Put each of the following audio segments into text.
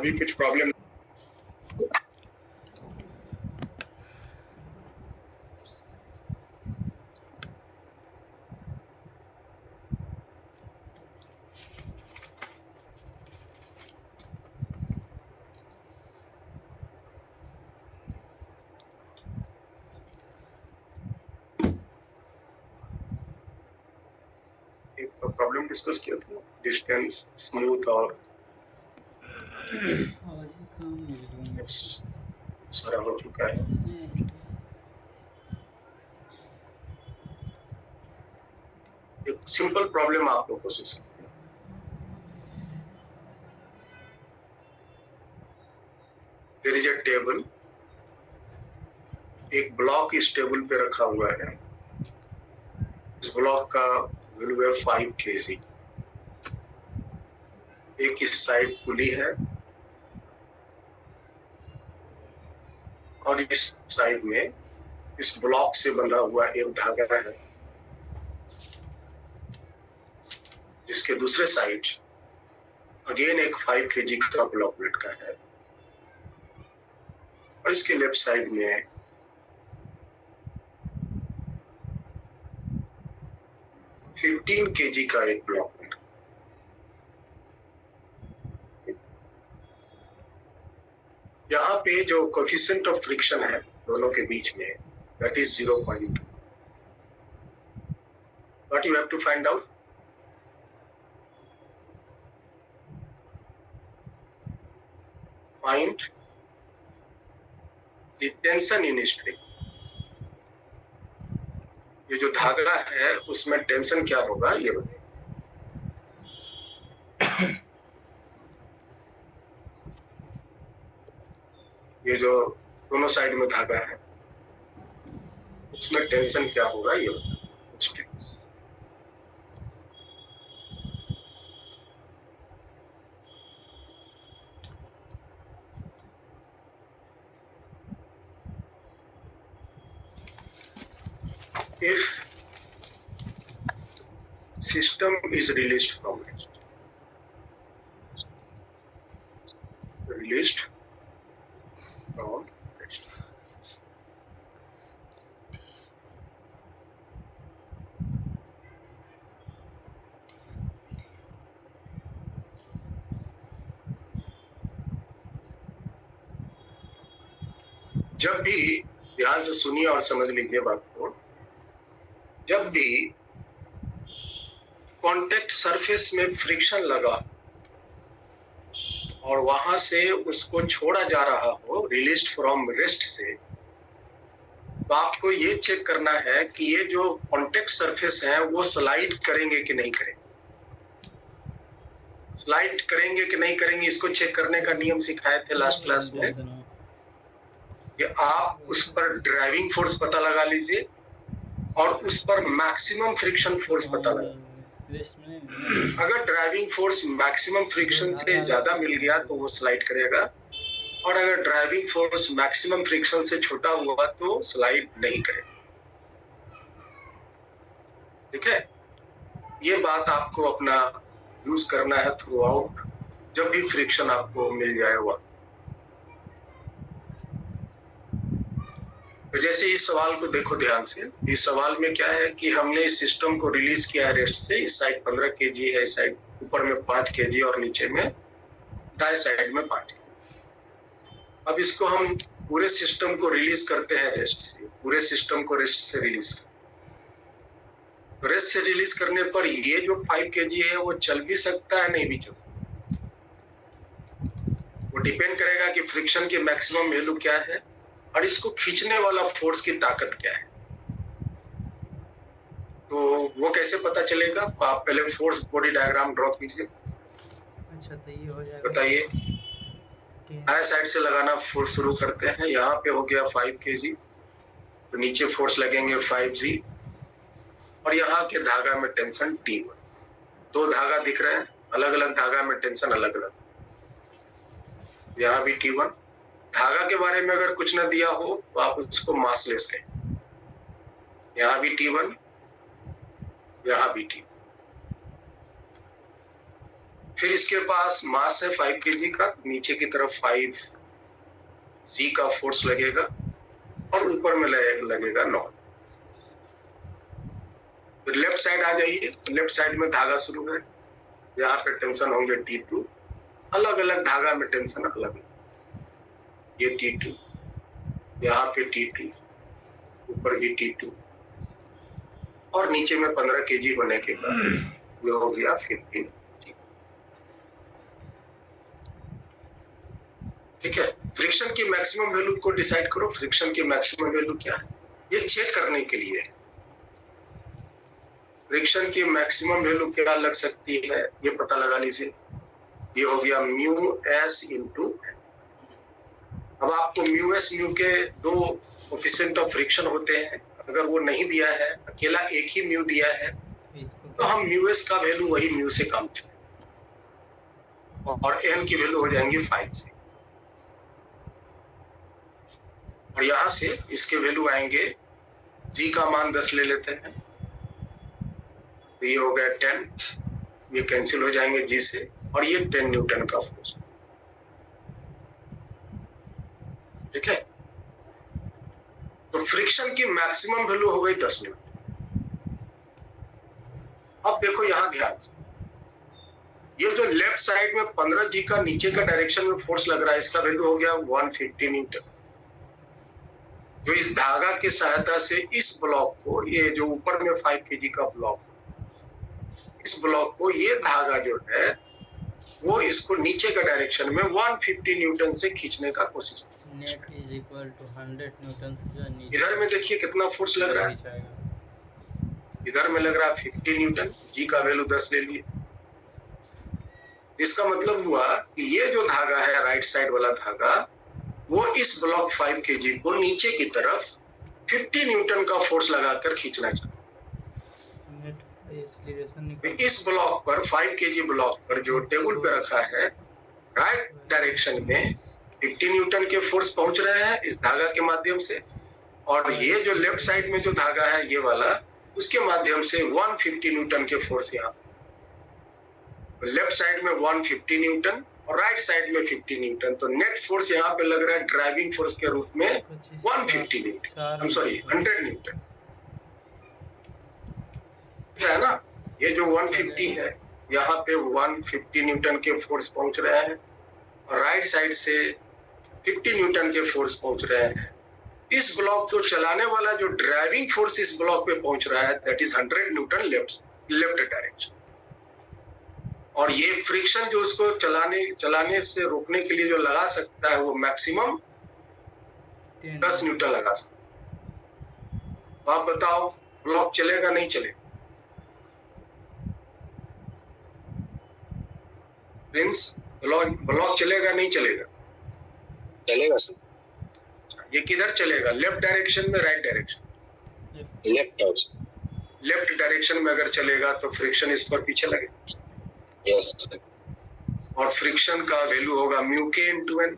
भी कुछ problem? Problem discuss किया था, डिस्टेंस, स्मूथ और सारा हो चुका है। एक सिंपल प्रॉब्लम आप लोग कोशिश करते हैं। देयर इज अ टेबल, एक ब्लॉक इस टेबल पे रखा हुआ है। इस ब्लॉक का वैल्यू है 5 kg। एक इस साइड पुली है और इस साइड में इस ब्लॉक से बंधा हुआ एक धागा है, जिसके दूसरे साइड अगेन एक 5 kg का ब्लॉक लटका है और इसके लेफ्ट साइड में 15 kg का एक ब्लॉक लटका। यहाँ पे जो कोएफिशिएंट ऑफ फ्रिक्शन है दोनों के बीच में, that is 0.2। What you have to find out? Find the tension in string। ये जो धागा है उसमें टेंशन क्या होगा ये बताइए। ये जो दोनों साइड में धागा है उसमें टेंशन क्या होगा ये बताइए। If system is released from rest, released from rest, जब भी ध्यान से सुनिए और समझ लीजिए बात को, जब भी कांटेक्ट सरफेस में फ्रिक्शन लगा और वहां से उसको छोड़ा जा रहा हो रिलीज्ड फ्रॉम रेस्ट से, तो आपको ये चेक करना है कि ये जो कांटेक्ट सरफेस है वो स्लाइड करेंगे कि नहीं करेंगे। स्लाइड करेंगे कि नहीं करेंगे इसको चेक करने का नियम सिखाए थे लास्ट क्लास में कि आप उस पर ड्राइविंग फोर्स पता लगा लीजिए और उस पर मैक्सिमम फ्रिक्शन फोर्स पता लगा। अगर ड्राइविंग फोर्स मैक्सिमम फ्रिक्शन से ज्यादा मिल गया तो वो स्लाइड करेगा और अगर ड्राइविंग फोर्स मैक्सिमम फ्रिक्शन से छोटा हुआ तो स्लाइड नहीं करेगा। ठीक है, ये बात आपको अपना यूज करना है थ्रू आउट, जब भी फ्रिक्शन आपको मिल जाए वह। तो जैसे इस सवाल को देखो ध्यान से, इस सवाल में क्या है कि हमने इस सिस्टम को रिलीज किया है रेस्ट से। इस साइड 15 kg है, इस साइड ऊपर में 5 kg और नीचे में दाएं साइड में 5 kg। अब इसको हम पूरे सिस्टम को रिलीज करते हैं रेस्ट से, पूरे सिस्टम को रेस्ट से रिलीज करते। रेस्ट से रिलीज करने पर ये जो 5 kg है वो चल भी सकता है, नहीं भी चल सकता। वो डिपेंड करेगा कि फ्रिक्शन की मैक्सिमम वैल्यू क्या है और इसको खींचने वाला फोर्स की ताकत क्या है। तो वो कैसे पता चलेगा? तो आप पहले फोर्स बॉडी डायग्राम ड्रॉ कीजिए। अच्छा, तो ये हो जाएगा। बताइए, दाएं साइड से लगाना फोर्स शुरू करते हैं। यहाँ पे हो गया 5 kg, तो नीचे फोर्स लगेंगे 5G और यहाँ के धागा में टेंशन T1। दो धागा दिख रहे हैं, अलग अलग धागा में टेंशन अलग अलग। यहाँ भी T1। धागा के बारे में अगर कुछ ना दिया हो तो आप उसको मासलेस कहें। यहाँ भी T1, यहाँ भी T1। फिर इसके पास मास है 5 kg का, नीचे की तरफ 5 G का फोर्स लगेगा और ऊपर में लगेगा 9। फिर लेफ्ट साइड आ जाइए, लेफ्ट साइड में धागा शुरू है, यहाँ पे टेंशन होंगे T2, अलग अलग धागा में टेंशन अलग है। ये T2, यहाँ पे T2, ऊपर भी T2 और नीचे में 15 kg होने के बाद ये हो गया 15। ठीक है, फ्रिक्शन की मैक्सिमम वैल्यू को डिसाइड करो। फ्रिक्शन की मैक्सिमम वैल्यू क्या है, ये चेक करने के लिए फ्रिक्शन की मैक्सिमम वैल्यू क्या लग सकती है, ये पता लगा लीजिए। ये हो गया म्यू एस इंटू। अब आपको म्यू एस म्यू के दो कोफिशिएंट ऑफ फ्रिक्शन होते हैं, अगर वो नहीं दिया है, अकेला एक ही म्यू दिया है, तो हम म्यू एस का वैल्यू वही म्यू से काम चले और एन की वैल्यू हो जाएंगी 5 से, और यहां से इसके वैल्यू आएंगे। जी का मान 10 ले लेते हैं, तो ये हो गया 10, ये कैंसिल हो जाएंगे जी से, और ये 10 न्यूटन का फोर्स। ठीक है, तो फ्रिक्शन की मैक्सिमम वैल्यू हो गई 10 न्यूटन। अब देखो यहां ध्यान से, ये जो लेफ्ट साइड में 15 जी का नीचे का डायरेक्शन में फोर्स लग रहा है, इसका वैल्यू हो गया 150 न्यूटन। जो इस धागा की सहायता से इस ब्लॉक को, ये जो ऊपर में 5 kg का ब्लॉक, इस ब्लॉक को ये धागा जो है वो इसको नीचे का डायरेक्शन में 150 न्यूटन से खींचने का कोशिश। Net is equal to 100 newton से जो नीचे। इधर में देखिए कितना फोर्स लग रहा है, इधर में लग रहा है 50 न्यूटन, जी का वैल्यू 10 ले लिए। इसका मतलब हुआ कि ये जो धागा है राइट साइड वाला धागा, वो इस ब्लॉक 5 kg को नीचे की तरफ 50 न्यूटन का फोर्स लगाकर खींचना चाहिए। इस ब्लॉक पर 5 kg ब्लॉक पर जो टेबल पे रखा है, राइट डायरेक्शन में 50 न्यूटन के फोर्स पहुंच रहे हैं इस धागा के माध्यम से, और ये जो लेफ्ट साइड में जो धागा है ये वाला, उसके माध्यम से 150 न्यूटन के फोर्स यहाँ, लेफ्ट साइड में 150 न्यूटन और राइट साइड में 50 न्यूटन, तो नेट फोर्स यहाँ पे लग रहा है ड्राइविंग फोर्स के रूप में 150 Newton, I am sorry 100 Newton है ना। ये जो 150 है, यहाँ पे 150 न्यूटन के फोर्स पहुंच रहे हैं और राइट साइड से 50 न्यूटन के फोर्स पहुंच रहे हैं। इस ब्लॉक को चलाने वाला जो ड्राइविंग फोर्स इस ब्लॉक पे पहुंच रहा है, that is 100 Newton left direction. और ये फ्रिक्शन जो उसको चलाने से रोकने के लिए जो लगा सकता है, वो मैक्सिमम 10 न्यूटन लगा सकता है। तो आप बताओ ब्लॉक चलेगा नहीं चलेगा? प्रिंस, ब्लॉक चलेगा नहीं चलेगा? चलेगा सर। ये किधर चलेगा, लेफ्ट डायरेक्शन में राइट डायरेक्शन? लेफ्ट डायरेक्शन में अगर चलेगा तो फ्रिक्शन इस पर पीछे लगेगा। यस। और फ्रिक्शन का वैल्यू होगा म्यू के इंटू एन।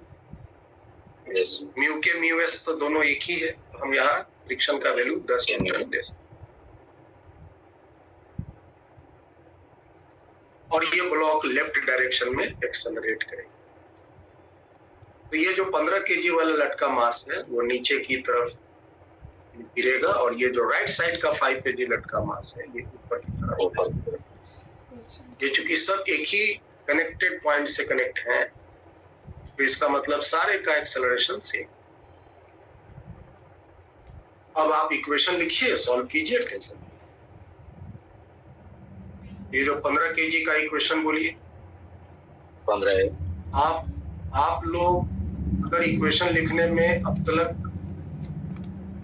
यस। म्यू के म्यू एस तो दोनों एक ही है, तो हम यहाँ फ्रिक्शन का वैल्यू 10 न्यूटन दे सकते। और ये ब्लॉक लेफ्ट डायरेक्शन में एक्सेलरेट करेगा। तो ये जो 15 kg वाला लटका मास है वो नीचे की तरफ गिरेगा, और ये जो राइट साइड का 5 kg लटका मास है ये ऊपर की तरफ। ये चूंकि सब एक ही कनेक्टेड पॉइंट से कनेक्ट है, तो इसका मतलब सारे का एक्सेलरेशन सेम। अब आप इक्वेशन लिखिए, सॉल्व कीजिए टेंशन। ये जो 15 kg का इक्वेशन बोलिए। 15 है। आप लोग अगर इक्वेशन लिखने में अब तक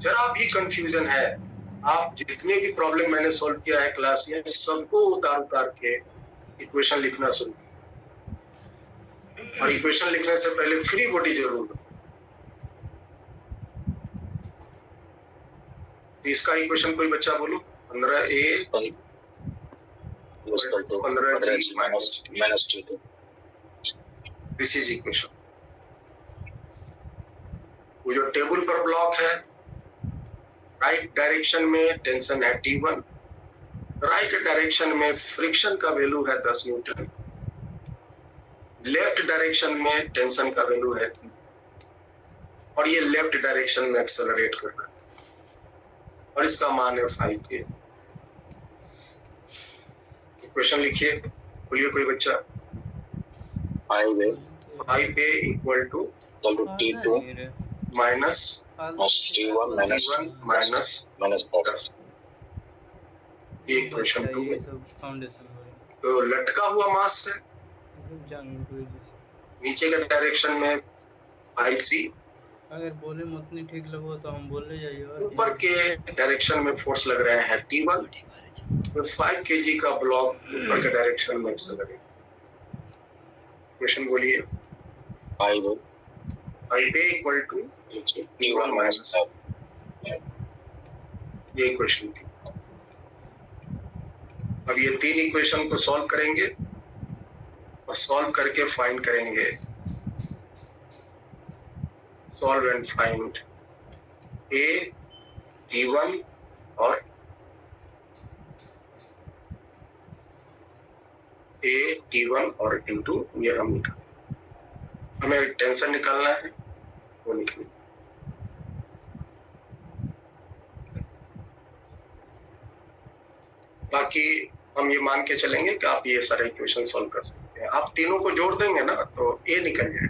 जरा भी कंफ्यूजन है, आप जितने भी प्रॉब्लम मैंने सॉल्व किया है क्लास में, सबको उतार के इक्वेशन लिखना शुरू। और इक्वेशन लिखने से पहले फ्री बॉडी जरूर लो। तो इसका इक्वेशन कोई बच्चा बोलो। 15a 15g minus 2। This is equation. वो जो टेबल पर ब्लॉक है, राइट डायरेक्शन में टेंशन है T1, राइट डायरेक्शन में फ्रिक्शन का वैल्यू है 10 न्यूटन, लेफ्ट डायरेक्शन में टेंशन का वैल्यू है और ये लेफ्ट डायरेक्शन में एक्सेलरेट कर रहा है और इसका मान है 5K। क्वेश्चन लिखिए, बोलिए कोई बच्चा। 5A 5A equal to T2 minus T1 minus minus minus 10. ये क्वेश्चन 2 ये है। सब फाउंडेशन हो तो लटका हुआ मास है, रहा है। नीचे के डायरेक्शन में 5C, अगर बोले में उतनी ठीक लगो तो हम बोले जाइए और ऊपर के डायरेक्शन में फोर्स लग रहे हैं T1, तो 5 kg का ब्लॉक ऊपर के डायरेक्शन में एक्सेलरेट। क्वेश्चन बोलिए। 5A 5A equal to T1 minus 5. ये इक्वेशन थी। अब ये 3 इक्वेशन को सॉल्व करेंगे और सॉल्व करके फाइंड करेंगे, solve and find A T1 और A T1 और इनटू ये हम हमें टेंशन निकालना है वो निकले। बाकी हम ये मान के चलेंगे कि आप ये सारे इक्वेशन सॉल्व कर सकते हैं। आप तीनों को जोड़ देंगे ना तो A निकल जाए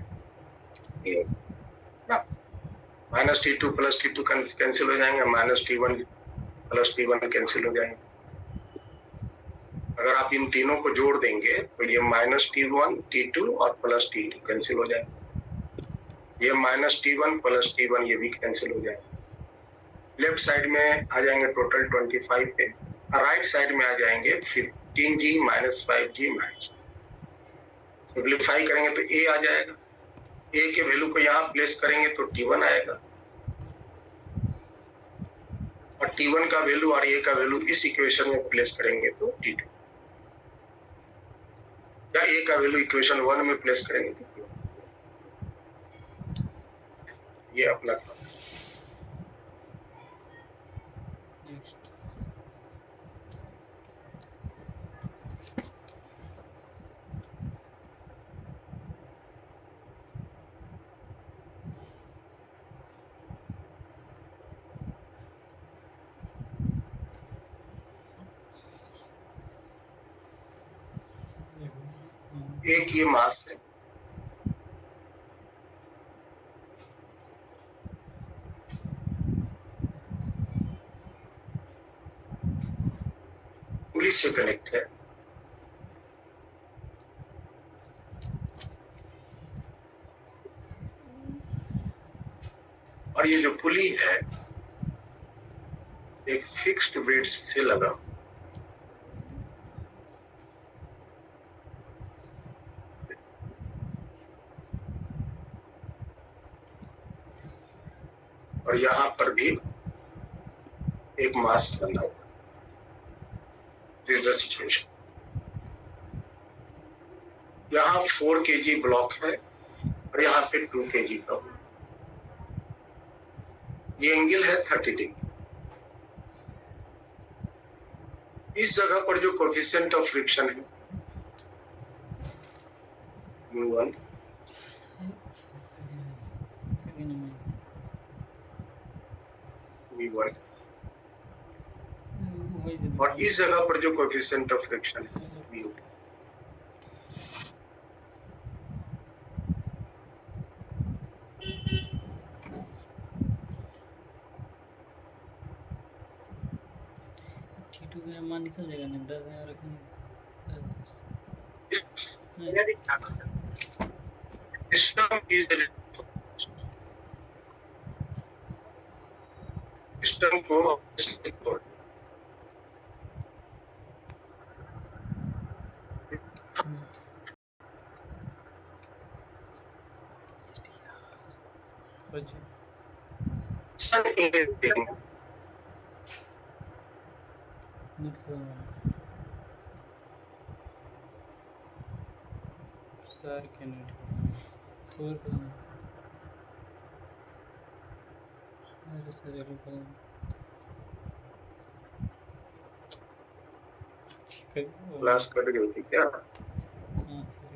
ना, minus T2 plus T2 cancel हो जाएंगे, minus T1 plus T1 cancel हो जाएंगे। अगर आप इन तीनों को जोड़ देंगे तो ये माइनस T1 T2 और प्लस T2 कैंसिल हो जाएंगे। ये माइनस T1 प्लस T1 ये भी कैंसिल हो जाएंगे। लेफ्ट साइड में आ जाएंगे टोटल 25 पे, राइट साइड में आ जाएंगे 15G minus 5G minus. Simplify करेंगे तो A आ जाएगा, A के वैल्यू को यहाँ प्लेस करेंगे तो T1 आएगा और T1 का वैल्यू और A का वैल्यू इस इक्वेशन में प्लेस करेंगे तो T2, या A का वैल्यू इक्वेशन 1 में प्लेस करेंगे तो T1। ये अपना काम। एक ये मास है, पुलिस से कनेक्ट है, और ये जो पुली है एक फिक्स्ड वेट से लगा, और यहाँ पर भी एक मास बना हुआ। This is the situation. यहाँ 4 kg ब्लॉक है और यहाँ पे 2 kg का हुआ। ये एंगल है 30 डिग्री। इस जगह पर जो कोएफिशिएंट ऑफ फ्रिक्शन है μ1, μ1, और इस जगह पर जो कोएफिशिएंट ऑफ फ्रिक्शन है μ2। T2 का मान निकल जाएगा ना, 10,000 रखेंगे। सिस्टम इज सिस्टम को सर के नेट थोड़ा सर क्लास कट गई थी क्या? हाँ सर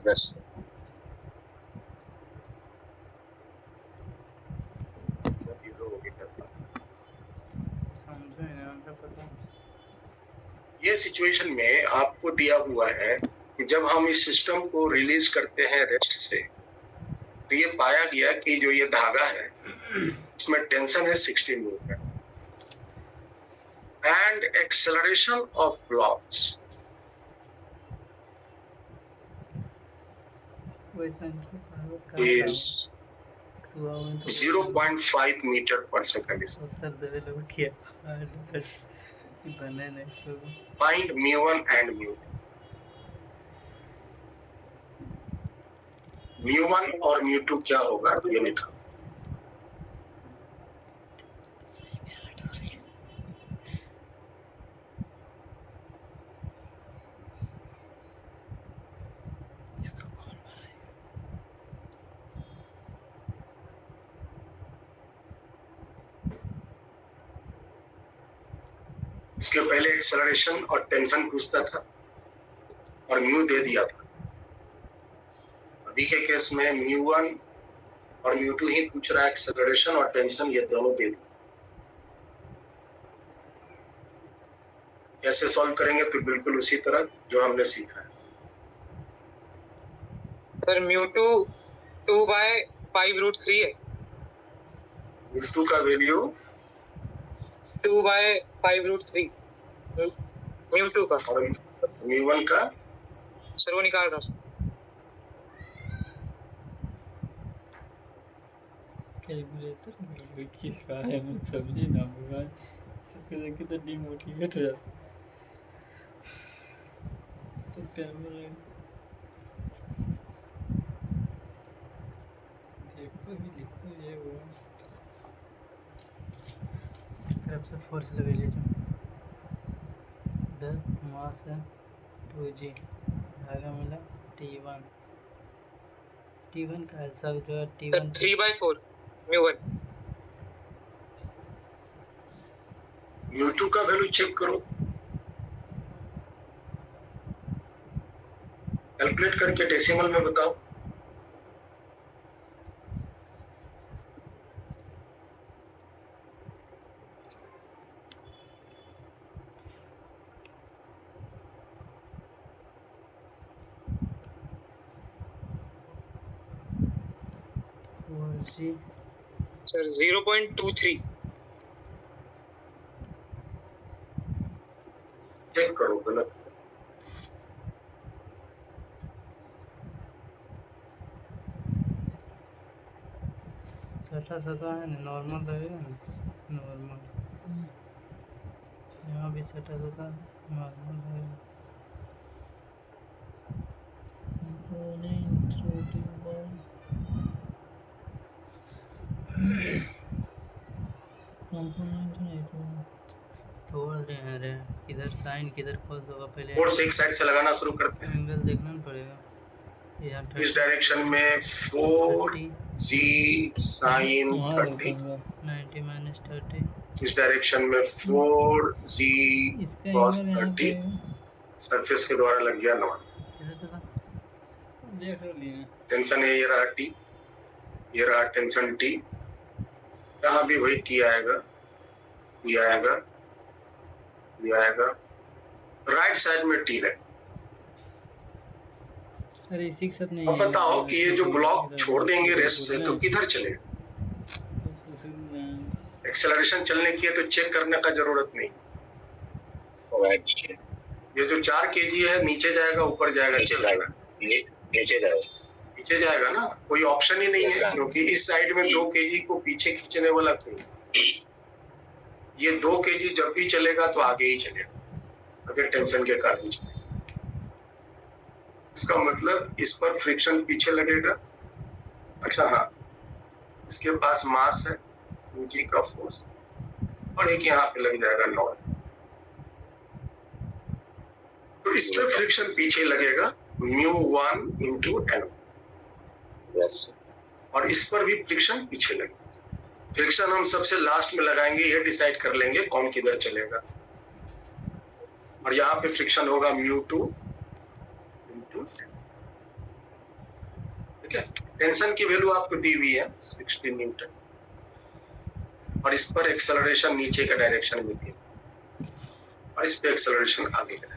Yes. समझो ही नहीं हमको पता। ये सिचुएशन में आपको दिया हुआ है कि जब हम इस सिस्टम को रिलीज करते हैं रेस्ट से, तो ये पाया गया कि जो ये धागा है इसमें टेंशन है 16 newton and acceleration of blocks is 0.5 metre per second. Sir दे लोग किया बने नहीं। Find mu1 and mu2। mu1 और mu2 क्या होगा ये लिखा। इसके पहले एक्सेलरेशन और टेंशन पूछता था और म्यू दे दिया था। अभी के केस में mu1 और mu2 ही पूछ रहा है, एक्सेलरेशन और टेंशन ये दोनों दे दिए। कैसे सॉल्व करेंगे? तो बिल्कुल उसी तरह जो हमने सीखा है। सर mu2 2/5√3 है। mu2 का वैल्यू 2/5√3 mu2 का। और mu1 का सर वो निकाल रहा हूँ। कैलकुलेटर बैठ के खाए मैं सब्जी ना भगवान सबके देख के तो डिमोटिवेट हो जाता। तो कैमरा देखो भी लिखो ये वो तरफ से फोर्स लगा लीजिए। इधर मास है 2g, धागा मिला T1। T1 का हिसाब जो है सर T1 3/4 mu1। mu2 का वैल्यू चेक करो, कैलकुलेट करके डेसिमल में बताओ। जी सर 0.23। चेक करो गलत। सटा है ना, नॉर्मल लगेगा ना, नॉर्मल यहाँ भी सटा नॉर्मल लगेगा। कंपोनेंट नहीं तोड़ रहे हैं रे, किधर साइन किधर कॉस होगा पहले फोर्स एक साइड से लगाना शुरू करते हैं। एंगल देखना पड़ेगा। यहाँ इस डायरेक्शन में 4g sin 30, 90 - 30 इस डायरेक्शन में 4g cos 30 सरफेस के द्वारा लग गया 9। टेंशन है, ये रहा t, ये रहा टेंशन t, यहाँ भी वही t आएगा, ये आएगा, ये आएगा, राइट साइड में t है। अरे इसी के साथ नहीं अब बताओ कि ये जो ब्लॉक छोड़ देंगे रेस्ट से तो किधर चलेगा? एक्सेलरेशन चलने की है तो चेक करने का जरूरत नहीं। ये जो 4 kg है नीचे जाएगा ऊपर जाएगा? नीचे जाएगा। नीचे जाएगा ना, कोई ऑप्शन ही नहीं है, क्योंकि इस साइड में 2 kg को पीछे खींचने वाला कोई। ये 2 kg जब भी चलेगा तो आगे ही चलेगा, अगर टेंशन के कारण चलेगा। इसका मतलब इस पर फ्रिक्शन पीछे लगेगा। अच्छा हाँ, इसके पास मास है 2g का फोर्स, और एक यहाँ पे लग जाएगा 9, तो इसमें फ्रिक्शन पीछे लगेगा mu1 into n, और इस पर भी फ्रिक्शन पीछे लगेगा। फ्रिक्शन हम सबसे लास्ट में लगाएंगे, ये डिसाइड कर लेंगे कौन किधर चलेगा। और यहाँ पे फ्रिक्शन होगा mu2 into n। ठीक है। टेंशन की वैल्यू आपको दी हुई है 16 न्यूटन और इस पर एक्सेलरेशन नीचे का डायरेक्शन में दिया और इस पे एक्सेलरेशन आगे का।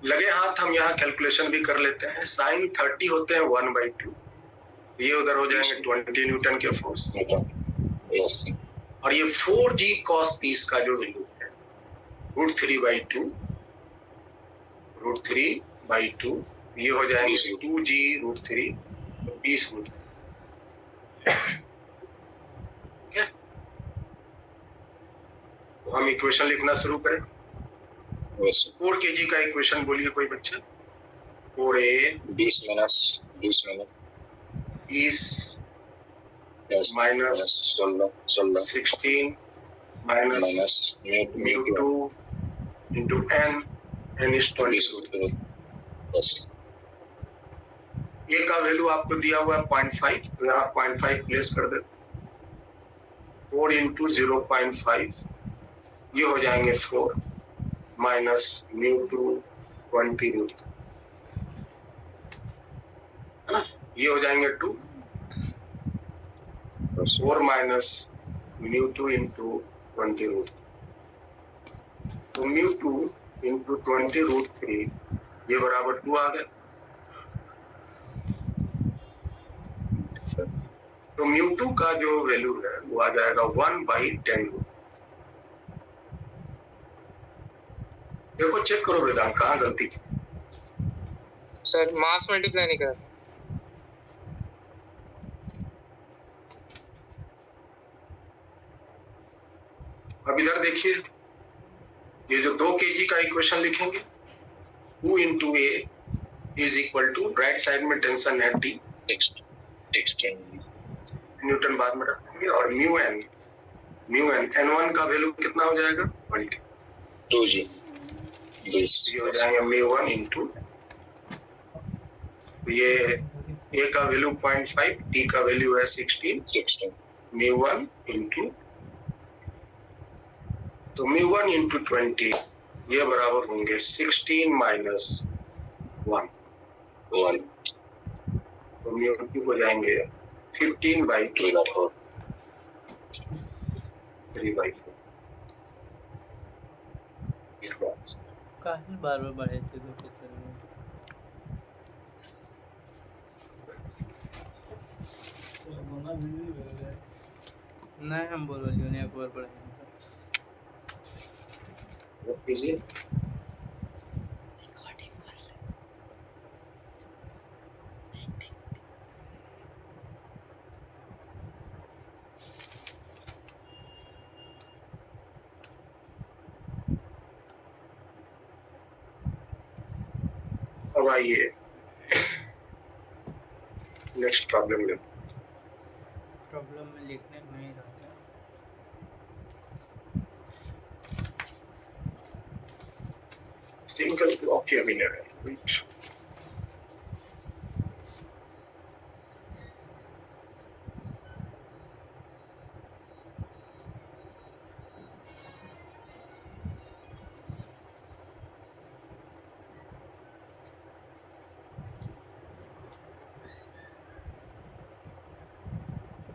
लगे हाथ हम यहाँ कैलकुलेशन भी कर लेते हैं। साइन 30 होते हैं 1/2, ये उधर हो जाएंगे 20 न्यूटन के फोर्स यस और ये 4g cos 30 का जो वैल्यू है √3/2 √3/2 ये हो जाएंगे 2g √3 20 √3। ठीक है, तो हम इक्वेशन लिखना शुरू करें। यस 4 kg का इक्वेशन बोलिए कोई बच्चा। 4a 20 minus 20 minus 16 16 minus minus mu2 into n is 20 yes ये का वैल्यू आपको दिया हुआ है 0.5, तो यहाँ 0.5 प्लेस कर देते। 4 into 0.5 ये हो जाएंगे 4 minus mu2 20 न्यूटन, है ना, ये हो जाएंगे 2। 4 minus mu2 into 20 √3, तो mu2 into 20 √3 ये बराबर 2 आ गए। तो mu2 का जो वैल्यू है वो आ जाएगा 1/10। देखो चेक करो वेदांत कहाँ गलती की। सर मास मल्टीप्लाई नहीं करा। अब इधर देखिए, ये जो 2 kg का इक्वेशन लिखेंगे 2 into a is equal to right side में टेंशन है T, 16 न्यूटन बाद में रखेंगे और म्यू एन n1 का वैल्यू कितना हो जाएगा 20, 2g 20 ये हो जाएगा म्यू1 इंटू ये a का वैल्यू 0.5, t का वैल्यू है 16 म्यू1 इंटू, तो म्यू1 इंटू 20 ये बराबर होंगे 16 minus 1, 1 तो म्यू2 हो जाएंगे 15/2 3/4। इस बात से काहे बार बार बढ़े थे तो पिक्चर में नहीं हम बोल रहे एक बार बढ़े what is it? अब आइए नेक्स्ट प्रॉब्लम ले। प्रॉब्लम में लिखने में नहीं रहता। सिंगल ब्लॉक या विनर है।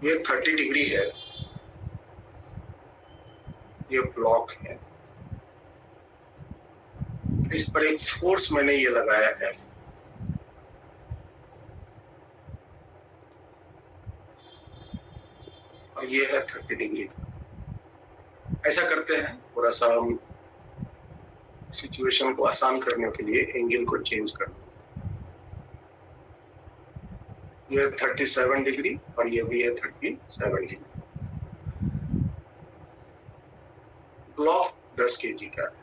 ये 30 डिग्री है, ये ब्लॉक है, इस पर एक फोर्स मैंने ये लगाया है और ये है 30 डिग्री। ऐसा करते हैं, थोड़ा सा हम सिचुएशन को आसान करने के लिए एंगल को चेंज कर दें। ये 37 डिग्री और ये भी है 37 डिग्री। ब्लॉक 10 kg का है।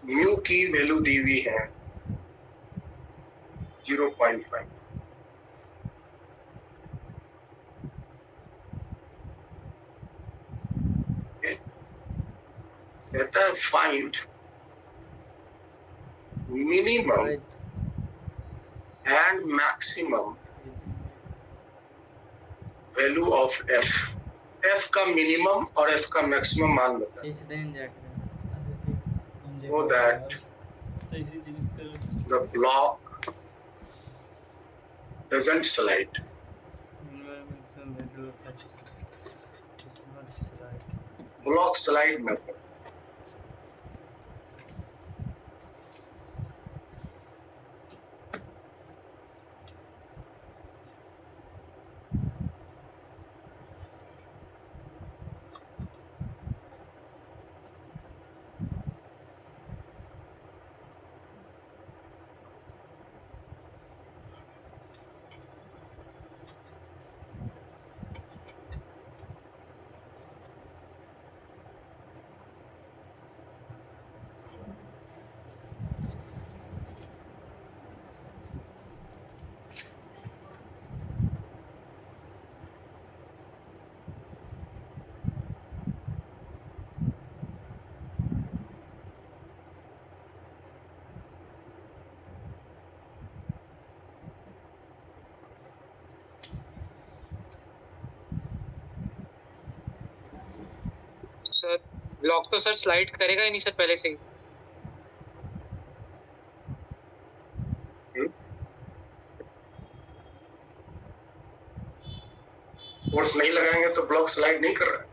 म्यू की वैल्यू दी हुई है 0.5। कहता है find minimum and maximum value of f. f का मिनिमम और f का मैक्सिमम मान बताएं इस दिन जाकर so that the block doesn't slide. Block slide method. Sir block तो सर स्लाइड करेगा ही नहीं सर पहले से ही। फोर्स नहीं लगाएंगे तो ब्लॉक स्लाइड नहीं कर रहा है।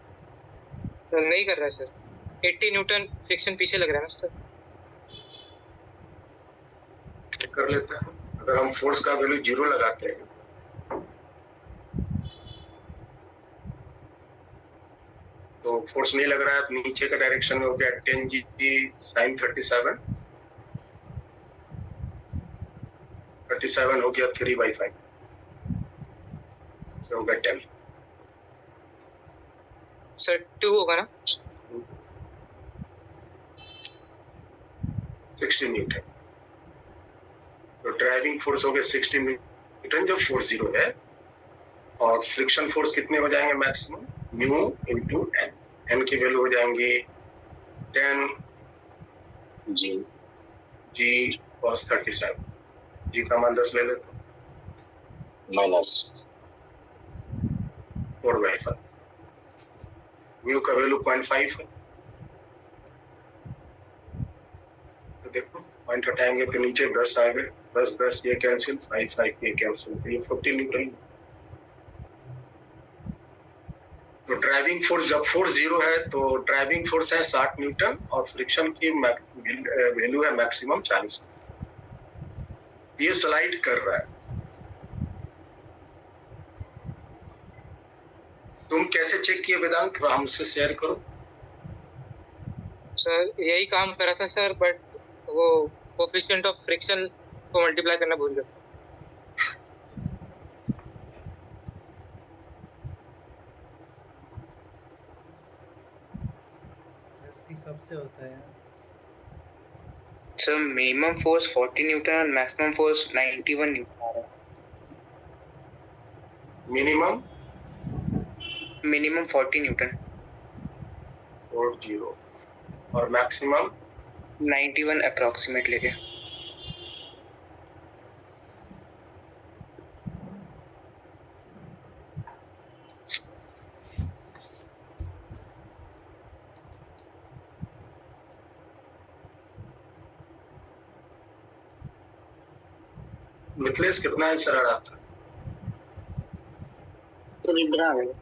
नहीं कर रहा है सर। 80 न्यूटन फ्रिक्शन पीछे लग रहा है ना सर। कर लेता है। अगर हम फोर्स का वैल्यू 0 लगाते हैं तो फोर्स नहीं लग रहा है, नीचे का डायरेक्शन में हो गया 10 g sin 37 हो गया 3/5 हो गया 10 सर 2 होगा ना 60 न्यूटन। तो ड्राइविंग फोर्स हो गया 60 न्यूटन जब फोर्स 0 है, और फ्रिक्शन फोर्स कितने हो जाएंगे maximum mu into N. N की वैल्यू हो जाएंगी 10 जी cos 37। जी का मान 10 ले लेते माइनस -4/5। म्यू का वैल्यू 0.5 है। तो देखो पॉइंट हटाएंगे तो नीचे 10 आ गए, 10 ये कैंसिल, 5 ये कैंसिल, तो ये 40 न्यूटन। तो ड्राइविंग फोर्स जब फोर्स 0 है तो ड्राइविंग फोर्स है 60 न्यूटन और फ्रिक्शन की वैल्यू है मैक्सिमम 40। ये स्लाइड कर रहा है। तुम कैसे चेक किए वेदांत, थोड़ा हमसे शेयर करो। सर यही काम करा था सर, बट वो कोफिशिएंट ऑफ फ्रिक्शन को मल्टीप्लाई करना भूल गया। सबसे होता है सर मिनिमम फोर्स 40 न्यूटन और मैक्सिमम फोर्स 91 न्यूटन आ रहा है। मिनिमम 40 न्यूटन 40 और मैक्सिमम 91 अप्रोक्सीमेट लेके। मिथलेश कितना आंसर आ रहा था? तो इधर आ गए।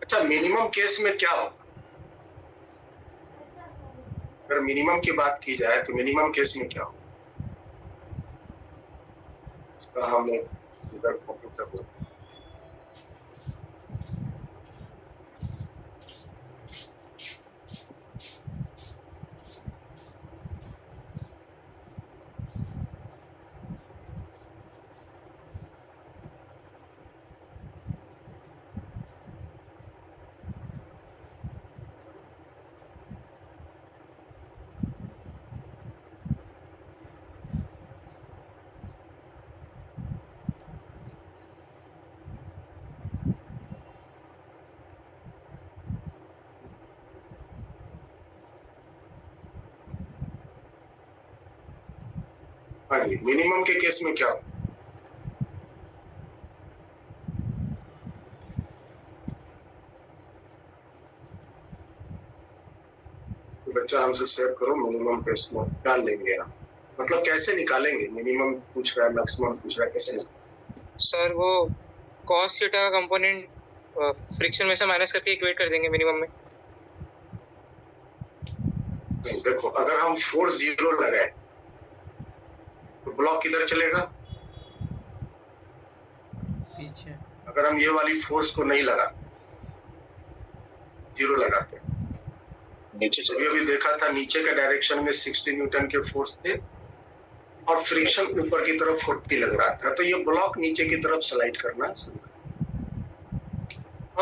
अच्छा, मिनिमम केस में क्या होगा? अगर मिनिमम की बात की जाए तो मिनिमम केस में क्या होगा? इसका हम इधर कंप्यूटर को हाँ जी, मिनिमम के केस में क्या हो? तो बच्चा हमसे शेयर करो, मिनिमम केस में क्या लेंगे आप? मतलब कैसे निकालेंगे? मिनिमम पूछ रहा है, मैक्सिमम पूछ रहा है, कैसे निकालेंगे? सर वो कॉस थीटा का कंपोनेंट फ्रिक्शन में से माइनस करके इक्वेट कर देंगे मिनिमम में। नहीं, देखो, अगर हम फोर्स 0 लगाए तो ब्लॉक किधर चलेगा? पीछे। अगर हम ये वाली फोर्स को नहीं लगा, 0 लगाते, नीचे तो चले अभी देखा था नीचे के डायरेक्शन में 60 न्यूटन के फोर्स थे और फ्रिक्शन ऊपर की तरफ 40 लग रहा था, तो ये ब्लॉक नीचे की तरफ स्लाइड करना शुरू कर।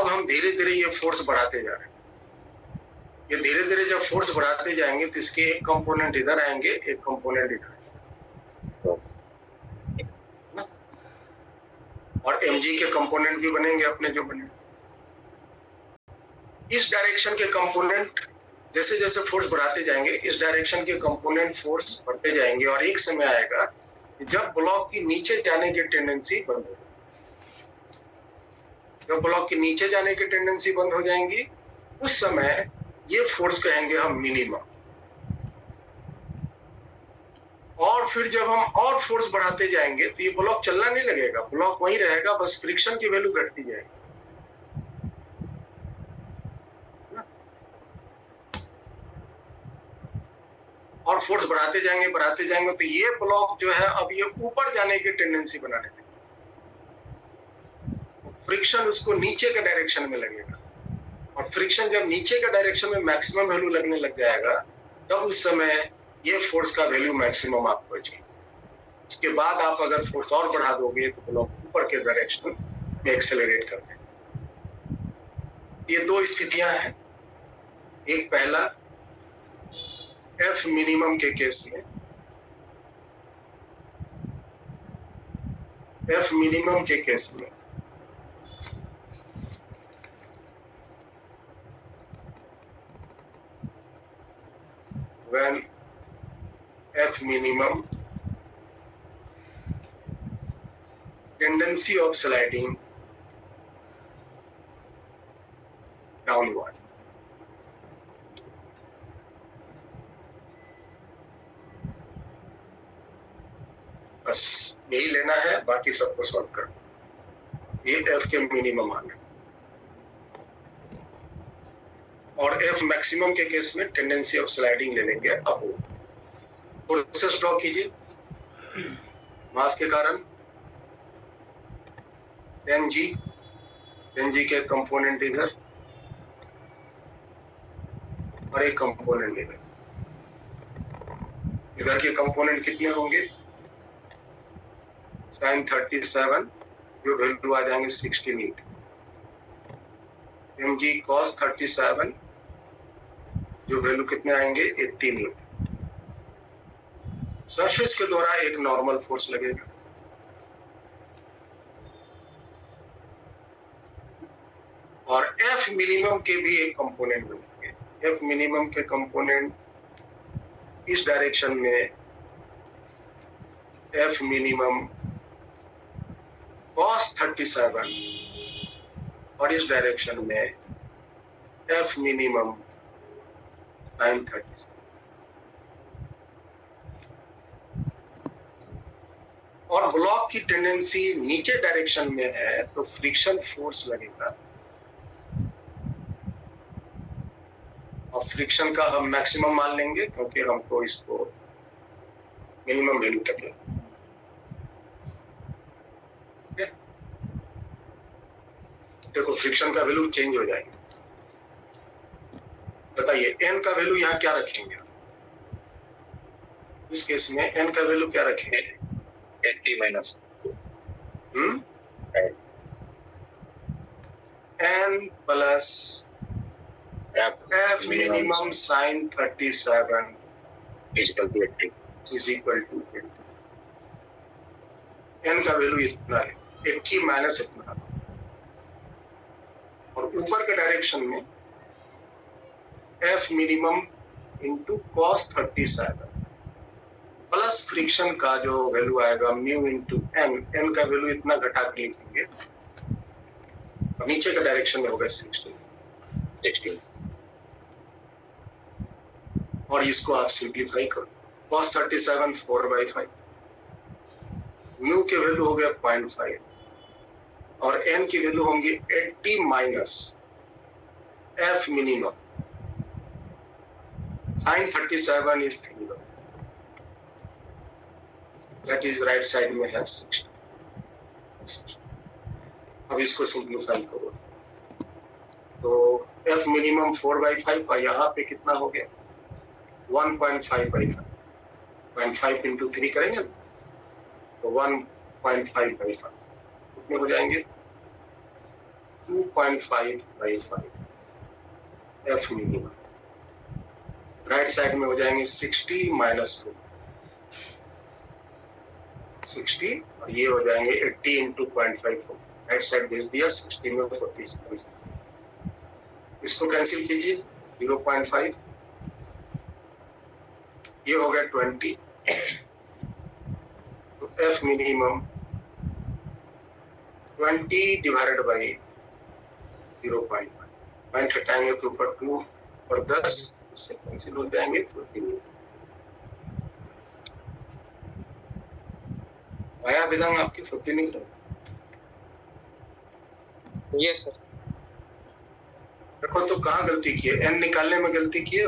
अब हम धीरे धीरे ये फोर्स बढ़ाते जा रहे हैं। ये धीरे धीरे जब फोर्स बढ़ाते जाएंगे तो इसके एक कंपोनेंट इधर आएंगे, एक कंपोनेंट इधर, और mg के कंपोनेंट भी बनेंगे अपने जो बने। इस डायरेक्शन के कंपोनेंट जैसे जैसे फोर्स बढ़ाते जाएंगे, इस डायरेक्शन के कंपोनेंट फोर्स बढ़ते जाएंगे और एक समय आएगा जब ब्लॉक की नीचे जाने की टेंडेंसी बंद हो जाएगी। जब ब्लॉक की नीचे जाने की टेंडेंसी बंद हो जाएंगी, उस समय ये फोर्स कहेंगे हम मिनिमम। और फिर जब हम और फोर्स बढ़ाते जाएंगे तो ये ब्लॉक चलना नहीं लगेगा, ब्लॉक वहीं रहेगा, बस फ्रिक्शन की वैल्यू घटती जाएगी। और फोर्स बढ़ाते जाएंगे तो ये ब्लॉक जो है अब ये ऊपर जाने की टेंडेंसी बनाने लगेगा, फ्रिक्शन उसको नीचे के डायरेक्शन में लगेगा, और फ्रिक्शन जब नीचे के डायरेक्शन में मैक्सिमम वैल्यू लगने लग जाएगा, तब उस समय ये फोर्स का वैल्यू मैक्सिमम आपको अचीव। इसके बाद आप अगर फोर्स और बढ़ा दोगे तो ब्लॉक ऊपर के डायरेक्शन में एक्सेलरेट कर देगा। ये दो स्थितियां हैं। एक पहला एफ मिनिमम के केस में, एफ मिनिमम के केस में when F minimum tendency of sliding downward. बस यही लेना है, बाकी सबको सॉल्व कर। ये F के मिनिमम आ गए। और F मैक्सिमम के केस में टेंडेंसी ऑफ स्लाइडिंग ले लेंगे अपवर्ड। फोर्सेस ड्रॉ कीजिए। मास के कारण mg के कंपोनेंट इधर और एक कंपोनेंट इधर। इधर के कंपोनेंट कितने होंगे? sin 37, जो वैल्यू आ जाएंगे 60 न्यूटन। mg cos 37, जो वैल्यू कितने आएंगे? 80 न्यूटन। सरफेस के द्वारा एक नॉर्मल फोर्स लगेगा। और F मिनिमम के भी एक कंपोनेंट बनेंगे। F मिनिमम के कंपोनेंट इस डायरेक्शन में F मिनिमम cos 37 और इस डायरेक्शन में F मिनिमम sin 37। और ब्लॉक की टेंडेंसी नीचे डायरेक्शन में है तो फ्रिक्शन फोर्स लगेगा, और फ्रिक्शन का हम मैक्सिमम मान लेंगे क्योंकि हमको इसको मिनिमम वैल्यू तक लेना। देखो फ्रिक्शन का वैल्यू चेंज हो जाएगा। बताइए n का वैल्यू यहाँ क्या रखेंगे? इस केस में n का वैल्यू क्या रखेंगे? 80 minus n plus F minimum sin 37 is equal to 80. is equal to 80। n का वैल्यू इतना है, 80 माइनस इतना, और ऊपर के डायरेक्शन में F minimum into cos 37 plus friction का जो वैल्यू आएगा म्यू इंटू एन, एन का वैल्यू इतना घटा के लिखेंगे, और नीचे का डायरेक्शन में होगा 16, और इसको आप सिंप्लीफाई करो। cos 37 4/5, म्यू के वैल्यू हो गया 0.5 और एन की वैल्यू होंगी 80 minus F minimum sin 37 is 3, that is right side में है 60। अब इसको सिंप्लीफाई करो तो एफ मिनिमम 4/5 और यहाँ पे कितना हो गया 1.5/5, 0.5 इंटू 3 करेंगे ना तो 1.5/5 कितने हो जाएंगे 2.5/5 एफ मिनिमम। राइट साइड में हो जाएंगे 60 माइनस 60 और ये हो जाएंगे 80 इंटू 0.5। राइट साइड भेज दिया, 60 में 47, इसको कैंसिल कीजिए 0.5, ये हो गया 20, तो F minimum 20 divided by 0.5, point हटाएंगे तो ऊपर 2 और 10 इससे कैंसिल हो जाएंगे 14। आया विधान आपकी 14? Yes sir. देखो तो कहाँ गलती की है, एन निकालने में गलती की है।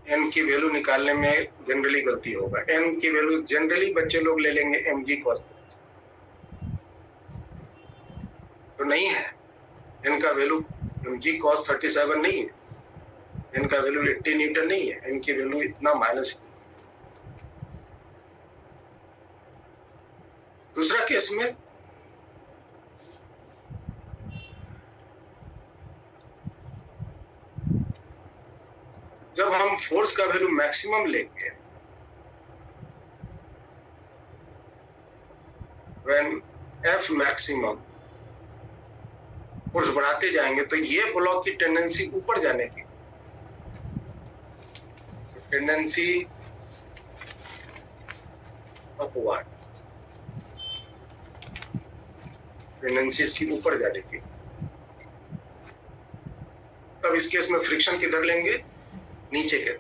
एन की वैल्यू निकालने में जनरली गलती होगा। एन की वैल्यू जनरली बच्चे लोग ले लेंगे mg cos, तो नहीं है। एन का वैल्यू mg cos 37 नहीं है, एन का वैल्यू 80 न्यूटन नहीं है, एन की वैल्यू इतना माइनस। दूसरा केस में जब हम फोर्स का वैल्यू मैक्सिमम लेंगे, व्हेन एफ मैक्सिमम, फोर्स बढ़ाते जाएंगे तो ये ब्लॉक की टेंडेंसी ऊपर जाने की, टेंडेंसी अपवर्ड, टेंडेंसी इसकी ऊपर जाने की। अब इस केस में फ्रिक्शन किधर लेंगे, नीचे के।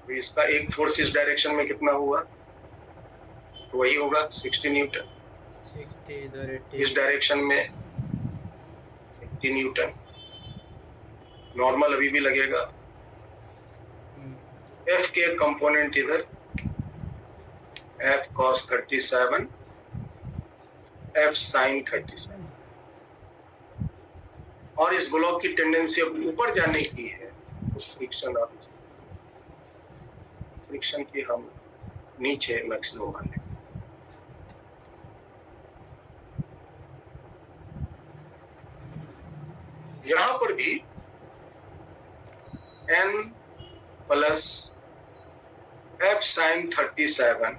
तो इसका एक फोर्स इस डायरेक्शन में कितना हुआ, तो वही होगा 60 न्यूटन, 60 इधर 80, इस डायरेक्शन में 80 न्यूटन। नॉर्मल अभी भी लगेगा। एफ के कंपोनेंट इधर एफ cos 37, एफ sin 37, और इस ब्लॉक की टेंडेंसी अब ऊपर जाने की है, तो फ्रिक्शन, अब फ्रिक्शन की हम नीचे मैक्सिमम मान लेंगे। यहां पर भी n प्लस एफ sin 37,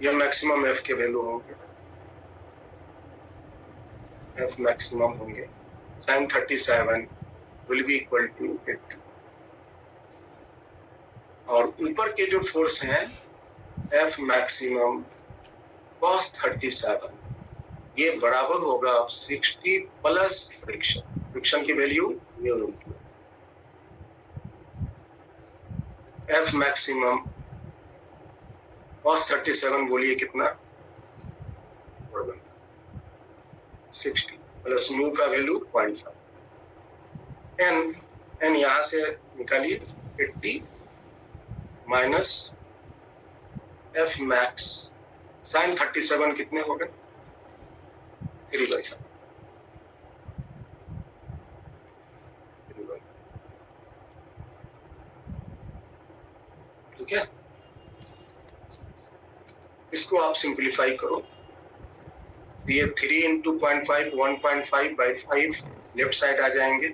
यह मैक्सिमम एफ के वैल्यू होंगे, एफ मैक्सिमम होंगे, sin 37 will be equal to 80, और ऊपर के जो फोर्स हैं एफ मैक्सिमम cos 37, ये बराबर होगा 60 प्लस फ्रिक्शन, फ्रिक्शन की value mu into F maximum cos 37, बोलिए कितना, 60 प्लस म्यू का वैल्यू 0.5, एन यहां से निकालिए 80 माइनस एफ मैक्स sin 37 कितने हो गए 3/5, ठीक है। इसको आप सिंप्लीफाई करो, ये 3 इंटू 0.5 1.5/5 लेफ्ट साइड आ जाएंगे,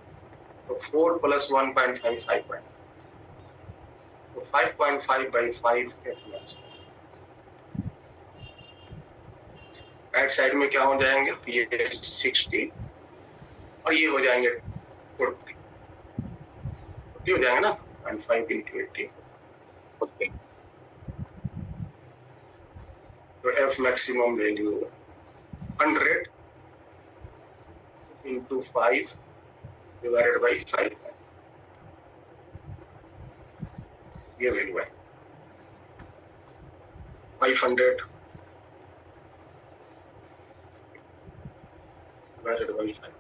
तो 4 प्लस 1.5 तो 5.5/5 राइट साइड में क्या हो जाएंगे, तो ये 60 और ये हो जाएंगे 40 हो जाएंगे ना, 5 into 80, Okay. तो F maximum value 100 into 5 divided by 5, ये वैल्यू है 500 divided by 5,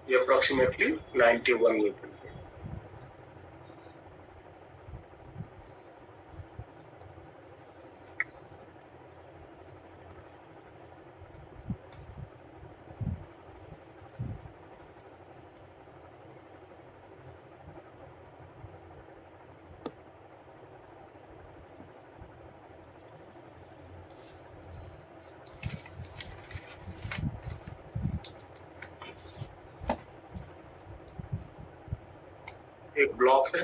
ये approximately 91 न्यूटन। एक ब्लॉक है,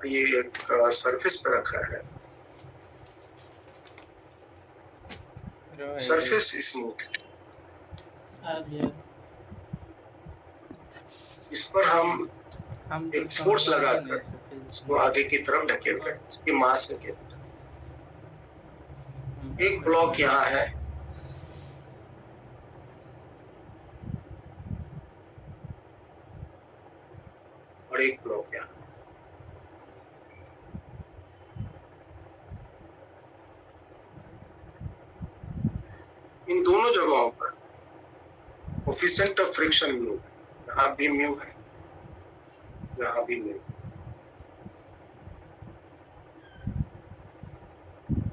ये एक सरफेस पे रखा है, सरफेस स्मूथ, अब यार इस पर हम हम एक फोर्स लगाकर इसको आगे की तरफ ढकेल रहे हैं, इसकी मास है कि एक ब्लॉक यहाँ है, और एक ब्लॉक यहाँ। इन दोनों जगहों पर कोफिशिएंट ऑफ फ्रिक्शन म्यू, यहाँ भी म्यू है, यहाँ भी म्यू,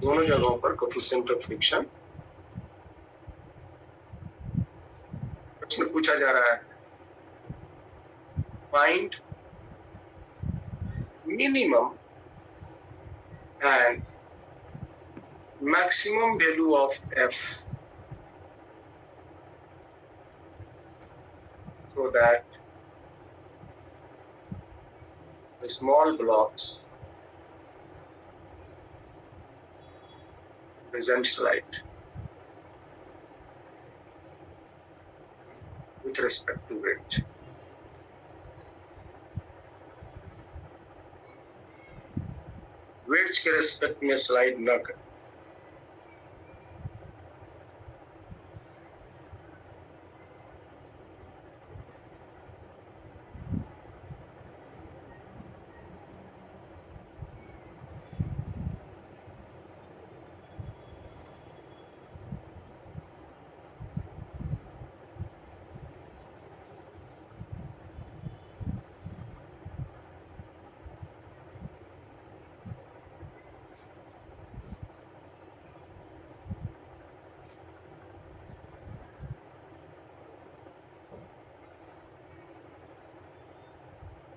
दोनों जगहों पर कोफिशिएंट ऑफ फ्रिक्शन। प्रश्न पूछा जा रहा है, find minimum and maximum value of F so that the small blocks presents light with respect to weight. Weights के रेस्पेक्ट में स्लाइड न कर।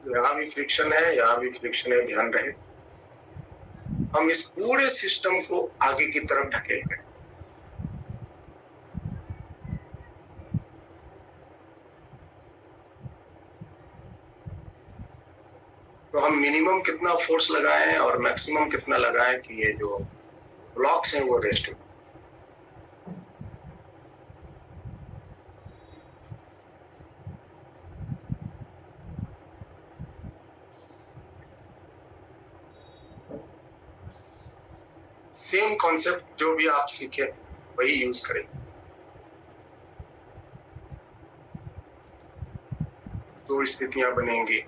यहाँ भी फ्रिक्शन है, यहाँ भी फ्रिक्शन है, ध्यान रहे। हम इस पूरे सिस्टम को आगे की तरफ ढकेल रहे हैं। तो हम मिनिमम कितना फोर्स लगाएं और मैक्सिमम कितना लगाएं कि ये जो ब्लॉक्स हैं वो रेस्ट हो। सेम कॉन्सेप्ट जो भी आप सीखे वही यूज करें। दो स्थितियां बनेंगी।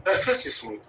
सरफेस स्मूथ,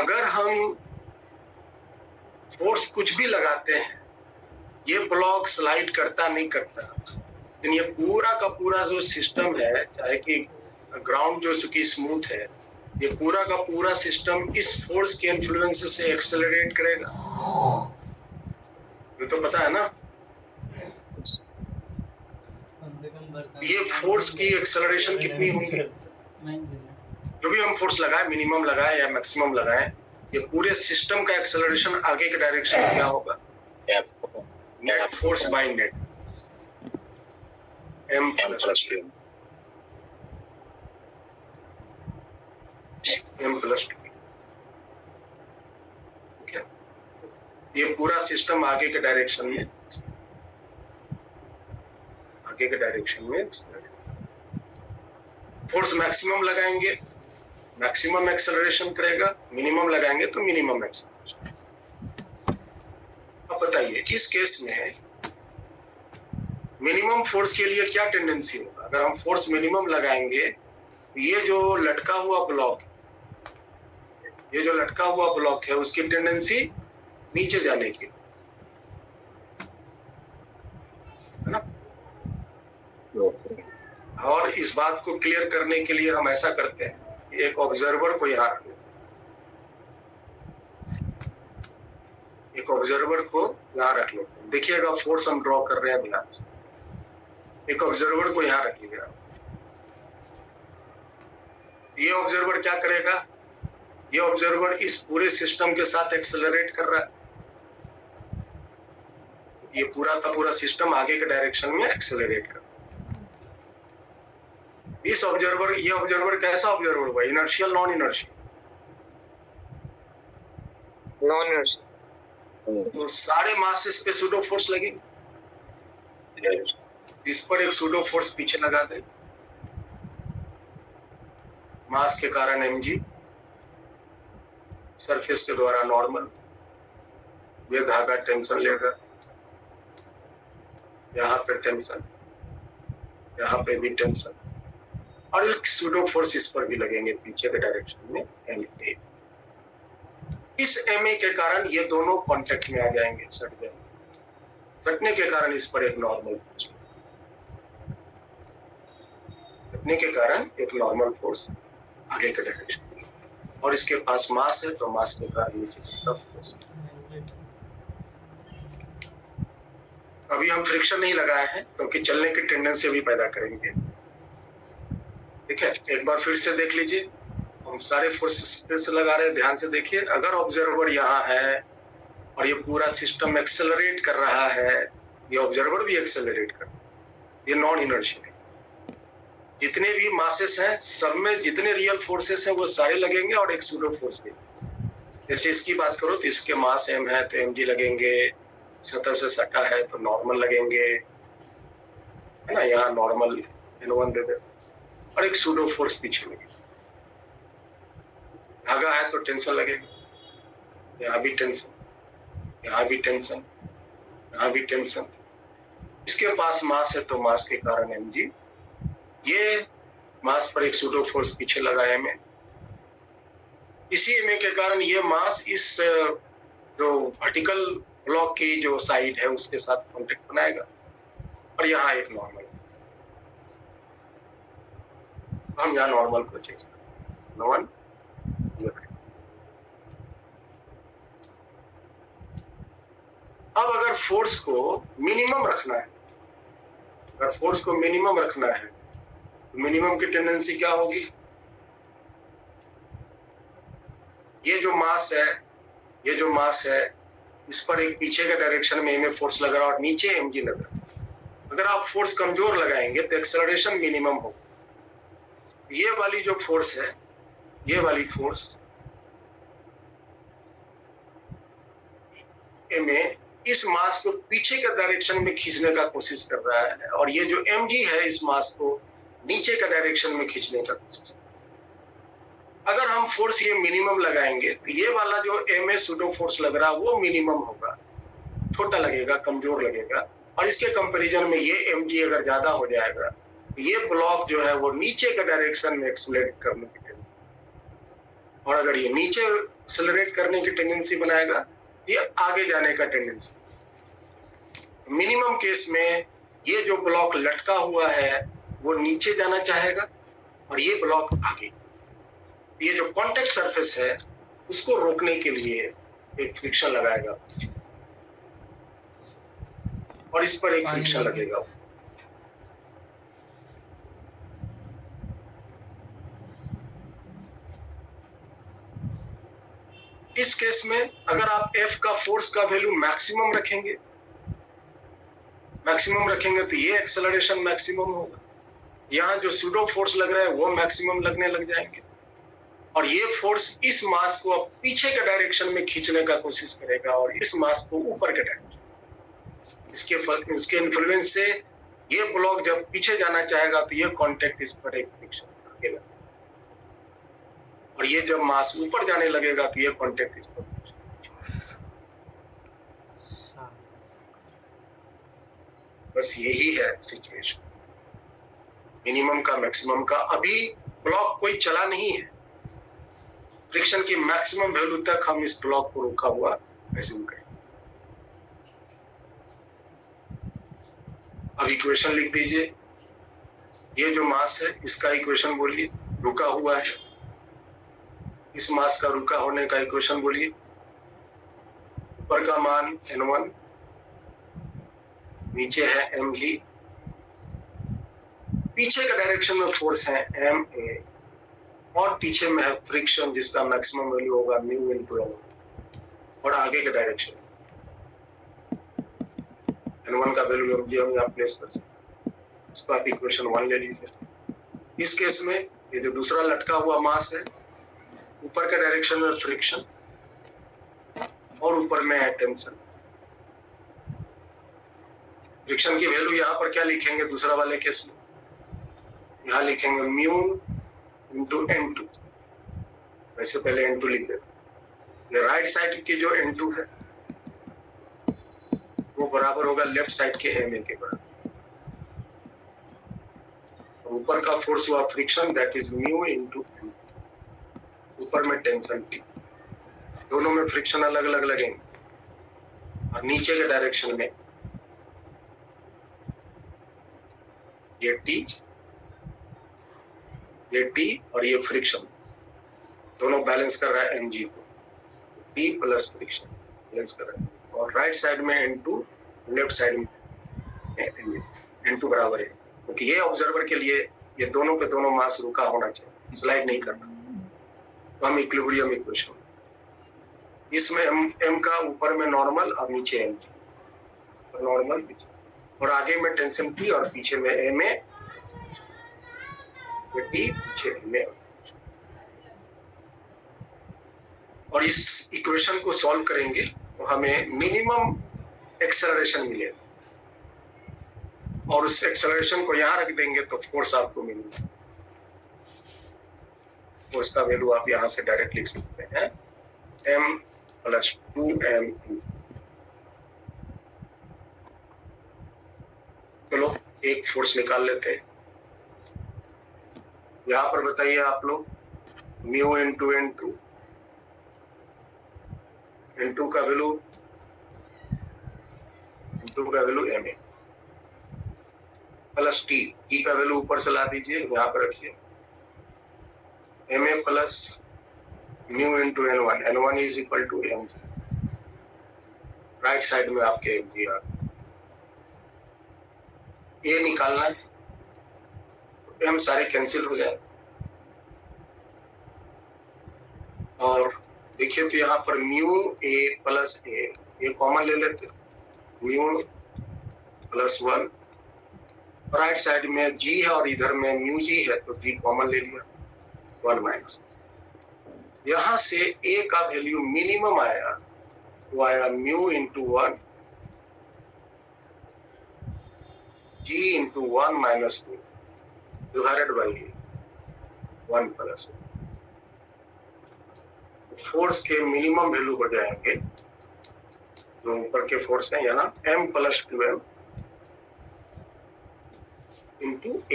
अगर हम फोर्स कुछ भी लगाते हैं, ये ब्लॉक स्लाइड करता नहीं करता, लेकिन ये पूरा का पूरा जो सिस्टम है, चाहे कि ग्राउंड जो चूंकि स्मूथ है, ये पूरा का पूरा सिस्टम इस फोर्स के इन्फ्लुएंस से एक्सेलरेट करेगा। ये तो पता है ना, ये फोर्स की एक्सेलरेशन कितनी होगी, जो भी हम फोर्स लगाए, मिनिमम लगाए या मैक्सिमम लगाए, ये पूरे सिस्टम का एक्सेलरेशन आगे के डायरेक्शन में क्या होगा, net force by net m plus m plus 2। ये पूरा सिस्टम आगे के डायरेक्शन में फोर्स मैक्सिमम लगाएंगे, मैक्सिमम एक्सेलरेशन करेगा, मिनिमम लगाएंगे तो मिनिमम एक्सेलरेशन। अब बताइए इस केस में मिनिमम फोर्स के लिए क्या टेंडेंसी होगा। अगर हम फोर्स मिनिमम लगाएंगे, ये जो लटका हुआ ब्लॉक है, उसकी टेंडेंसी नीचे जाने की, है ना। और इस बात को क्लियर करने के लिए हम ऐसा करते हैं, एक ऑब्जर्वर को यहाँ रख लेते हैं। देखिएगा फोर्स हम ड्रॉ कर रहे हैं ध्यान से। एक ऑब्जर्वर को यहाँ रख लिया, ये ऑब्जर्वर क्या करेगा, ये ऑब्जर्वर इस पूरे सिस्टम के साथ एक्सेलरेट कर रहा है। ये पूरा का पूरा सिस्टम आगे के डायरेक्शन में एक्सेलरेट कर रहा है। ये ऑब्जर्वर कैसा ऑब्जर्वर हुआ, inertial non inertial? Non inertial. तो सारे मासेस पे सूडो फोर्स लगेंगे, इस पर एक सूडो फोर्स पीछे लगा दे, मास के कारण mg, सरफेस के द्वारा नॉर्मल, ये धागा टेंशन लेगा, यहाँ पे टेंशन, यहाँ पे भी टेंशन, और एक सूडो फोर्स इस पर भी लगेंगे पीछे के डायरेक्शन में ma। इस ma के कारण ये दोनों कांटेक्ट में आ जाएंगे, सट जाएंगे। सटने के कारण इस पर एक नॉर्मल फोर्स, सटने के कारण एक नॉर्मल फोर्स आगे के डायरेक्शन में, और इसके पास मास है तो मास के कारण नीचे की तरफ फोर्स। अभी हम फ्रिक्शन नहीं लगाए हैं क्योंकि चलने की टेंडेंसी भी पैदा करेंगे। ठीक है, एक बार फिर से देख लीजिए, हम सारे फोर्सेस से लगा रहे हैं, ध्यान से देखिए। अगर ऑब्जर्वर यहाँ है और ये पूरा सिस्टम एक्सेलरेट कर रहा है, ये ऑब्जर्वर भी एक्सेलरेट कर रहा है, ये नॉन इनर्शियल है। जितने भी मासेस हैं, सब में जितने रियल फोर्सेस हैं वो सारे लगेंगे और एक सूडो फोर्स भी। जैसे इसकी बात करो तो इसके मास m है तो mg लगेंगे, सतह से सटा है तो नॉर्मल लगेंगे, है ना, यहाँ नॉर्मल n1 दे दे, और एक सूडो फोर्स पीछे लगेगा। धागा है तो टेंशन लगेगा, यहाँ भी टेंशन, यहाँ भी टेंशन, यहाँ भी टेंशन। इसके पास मास है तो मास के कारण mg, ये मास पर एक सूडो फोर्स पीछे लगा ma। इसी ma के कारण ये मास इस जो वर्टिकल ब्लॉक की जो साइड है उसके साथ कांटेक्ट बनाएगा, और यहाँ एक नॉर्मल, हम यहाँ नॉर्मल को चेक करें, नॉन। अब अगर फोर्स को मिनिमम रखना है, मिनिमम की टेंडेंसी क्या होगी, ये जो मास है इस पर एक पीछे के डायरेक्शन में ma फोर्स लग रहा है और नीचे mg लग रहा है। अगर आप फोर्स कमजोर लगाएंगे तो एक्सेलरेशन मिनिमम होगा। ये वाली जो फोर्स है, ये वाली फोर्स ma इस मास को पीछे के डायरेक्शन में खींचने का कोशिश कर रहा है, और ये जो mg है इस मास को नीचे का डायरेक्शन में खींचने का कोशिश। अगर हम फोर्स ये मिनिमम लगाएंगे तो ये वाला जो ma सूडो फोर्स लग रहा है वो मिनिमम होगा, छोटा लगेगा, कमजोर लगेगा, और इसके कंपैरिजन में ये mg अगर ज्यादा हो जाएगा तो ये ब्लॉक जो है वो नीचे के डायरेक्शन में एक्सेलरेट करने की टेंडेंसी, और अगर ये नीचे एक्सेलरेट करने की टेंडेंसी बनाएगा, ये आगे जाने का टेंडेंसी। मिनिमम केस में ये जो ब्लॉक लटका हुआ है वो नीचे जाना चाहेगा और ये ब्लॉक आगे। ये जो कांटेक्ट सरफेस है उसको रोकने के लिए एक फ्रिक्शन लगाएगा और इस पर एक फ्रिक्शन लगेगा। इस केस में अगर आप F का फोर्स का वैल्यू मैक्सिमम रखेंगे तो ये एक्सेलरेशन मैक्सिमम होगा। यहाँ जो सूडो फोर्स लग रहा है वो मैक्सिमम लगने लग जाएंगे और ये फोर्स इस मास को अब पीछे के डायरेक्शन में खींचने का कोशिश करेगा और इस मास को ऊपर के डायरेक्शन। इसके इन्फ्लुएंस से ये ब्लॉक जब पीछे जाना चाहेगा तो ये कांटेक्ट इस पर एक फ्रिक्शन लगेगा और ये जब मास ऊपर जाने लगेगा तो ये कांटेक्ट इस पर। बस यही है सिचुएशन मिनिमम का मैक्सिमम का। अभी ब्लॉक कोई चला नहीं है, फ्रिक्शन की मैक्सिमम वैल्यू तक हम इस ब्लॉक को रोका हुआ एज्यूम करें। अब इक्वेशन लिख दीजिए। ये जो मास है इसका इक्वेशन बोलिए, रुका हुआ है। इस मास का रुका होने का इक्वेशन बोलिए। ऊपर का मान n1, नीचे है mg, पीछे के डायरेक्शन में फोर्स है ma और पीछे में है फ्रिक्शन जिसका मैक्सिमम वैल्यू होगा म्यू इनटू n और आगे के डायरेक्शन n1 का वैल्यू mg हम यहाँ प्लेस कर सकते हैं। इसको आप इक्वेशन 1 ले लीजिए। इस केस में ये जो दूसरा लटका हुआ मास है, ऊपर के डायरेक्शन में फ्रिक्शन और ऊपर में है टेंशन। फ्रिक्शन की वैल्यू यहाँ पर क्या लिखेंगे दूसरा वाले केस में? यहाँ लिखेंगे म्यू इंटू n2। वैसे पहले n2 लिख देते। ये राइट साइड की जो n2 है वो बराबर होगा लेफ्ट साइड के ma के बराबर। ऊपर का फोर्स हुआ friction, that is mu into n। ऊपर में टेंशन T, दोनों में फ्रिक्शन अलग अलग लगेंगे और नीचे के डायरेक्शन में ये T और ये फ्रिक्शन दोनों बैलेंस कर रहा है mg को। T प्लस फ्रिक्शन बैलेंस कर रहा है और राइट साइड में n2, लेफ्ट साइड में n2 बराबर है, क्योंकि ये ऑब्जर्वर के लिए ये दोनों के दोनों मास रुका होना चाहिए, स्लाइड नहीं करना। तो हम इक्विलिब्रियम इक्वेशन, इसमें m का ऊपर में नॉर्मल और नीचे mg, नॉर्मल और आगे में टेंशन T और पीछे में ma, T पीछे ma। और इस इक्वेशन को सॉल्व करेंगे तो हमें मिनिमम एक्सेलरेशन मिलेगा और उस एक्सेलरेशन को यहाँ रख देंगे तो फोर्स आपको मिलेगा। फोर्स का वैल्यू आप यहाँ से डायरेक्ट लिख सकते हैं m प्लस 2m। चलो एक फोर्स निकाल लेते हैं। यहाँ पर बताइए आप लोग, म्यू इंटू n2, n2 का वैल्यू ma प्लस T का वैल्यू ऊपर से ला दीजिए, यहाँ पर रखिए ma plus mu into n1 is equal to mg। Right side में आपके mg आ ये निकालना है, m सारे कैंसिल हो जाए और देखिए तो यहाँ पर mu a plus a common ले लेते, म्यू प्लस 1, राइट साइड में g है और इधर में म्यू g है तो g कॉमन ले लिया, 1 माइनस। यहाँ से a का वैल्यू मिनिमम आया, वो आया mu into 1 g into 1 minus 2 divided by 1 plus. Force के मिनिमम वैल्यू हो जाएंगे जो ऊपर के फोर्स है यहाँ m plus 2m into a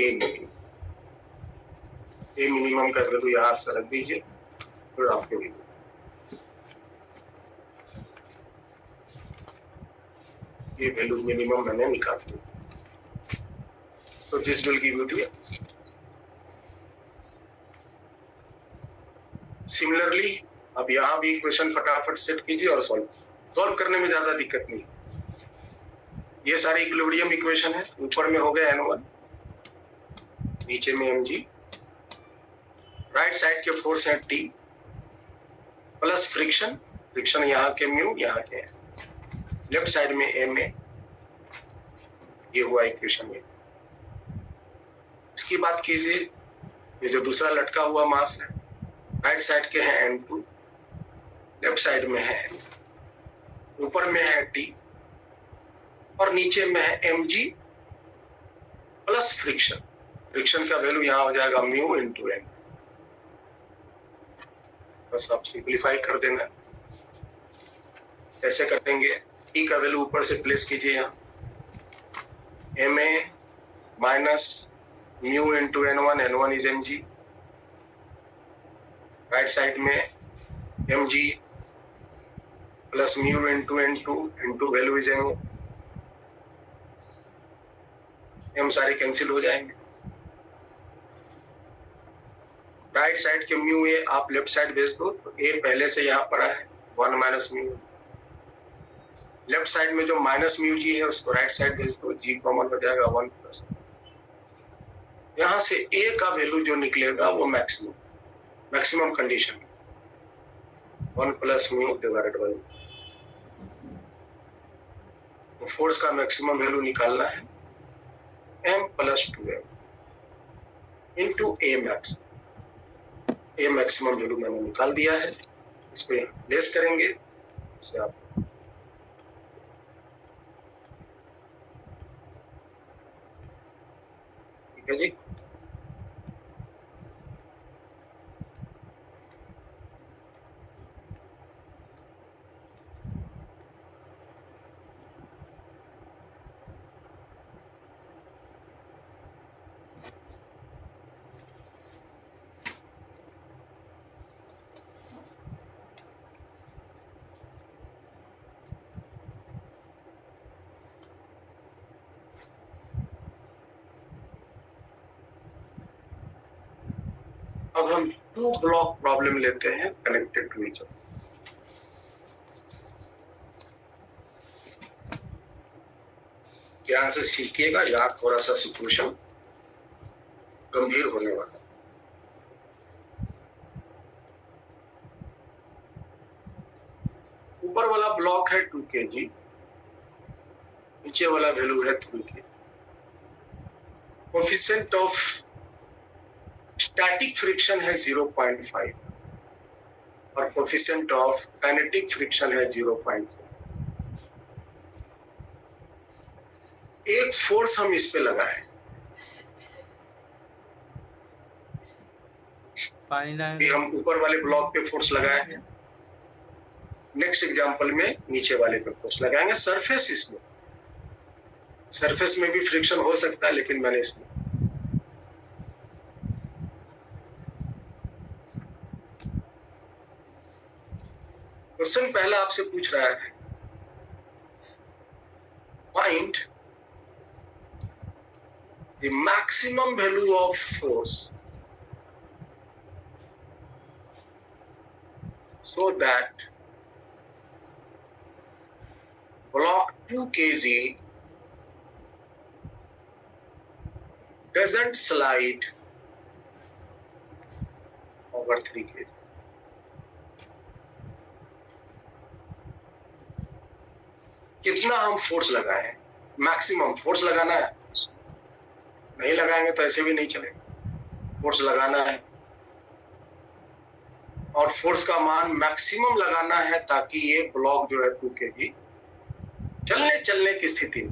minimum का वैल्यू यहाँ से रख दीजिए तो आपके लिए ये वैल्यू मिनिमम मैंने निकाल दी। So this will give you the answer. Similarly, अब यहाँ भी इक्वेशन फटाफट सेट कीजिए और सॉल्व करने में ज्यादा दिक्कत नहीं। ये सारी इक्विलिब्रियम इक्वेशन है। ऊपर में हो गया N1, नीचे में mg, राइट साइड के फोर्स है T प्लस फ्रिक्शन, फ्रिक्शन यहाँ के म्यू, यहाँ के लेफ्ट साइड में ma, ये हुआ इक्वेशन में। इसकी बात कीजिए, ये जो दूसरा लटका हुआ मास है, राइट साइड के हैं N2, लेफ्ट साइड में है N, ऊपर में है T और नीचे में है mg प्लस फ्रिक्शन। फ्रिक्शन का वैल्यू यहाँ हो जाएगा म्यू इंटू एन। बस आप सिंप्लीफाई कर देना। कैसे करेंगे? E का वैल्यू ऊपर से प्लेस कीजिए यहाँ, ma minus mu into N1, N1 is mg, right side में mg plus mu into N2, N2 value is ma, m सारे कैंसिल हो जाएंगे। राइट साइड के म्यू ए आप लेफ्ट साइड भेज दो, तो ए पहले से यहाँ पड़ा है 1 माइनस म्यू। लेफ्ट साइड में जो माइनस म्यू जी है उसको राइट साइड भेज दो, जी कॉमन हो जाएगा 1 प्लस। यहाँ से ए का वैल्यू जो निकलेगा वो maximum condition 1 plus mu divided by. तो फोर्स का मैक्सिमम वैल्यू निकालना है m प्लस 2m इंटू ए मैक्स। ए मैक्सिमम वैल्यू मैंने निकाल दिया है, इसको यहाँ लेस करेंगे। इसे आप ठीक है जी। अब हम 2 ब्लॉक प्रॉब्लम लेते हैं कनेक्टेड टू ईच अदर। ध्यान से सीखिएगा, यहाँ थोड़ा सा सिचुएशन गंभीर होने वाला। ऊपर वाला ब्लॉक है 2 kg, नीचे वाला वैल्यू है 3 kg। Coefficient of static friction है 0.5 और कोएफिशिएंट ऑफ काइनेटिक फ्रिक्शन है 0.7। एक फोर्स हम इस पे लगाए, पानी हम ऊपर वाले ब्लॉक पे फोर्स लगाए हैं। नेक्स्ट एग्जांपल में नीचे वाले पे फोर्स लगाएंगे। सरफेस में भी फ्रिक्शन हो सकता है, लेकिन मैंने इसमें क्वेश्चन पहला आपसे पूछ रहा है, find the maximum value of force so that block 2 kg doesn't slide over 3 kg. कितना हम फोर्स लगाए? मैक्सिमम फोर्स लगाना है, नहीं लगाएंगे तो ऐसे भी नहीं चलेगा। फोर्स लगाना है और फोर्स का मान मैक्सिमम लगाना है ताकि ये ब्लॉक जो है 2 kg चलने की स्थिति में,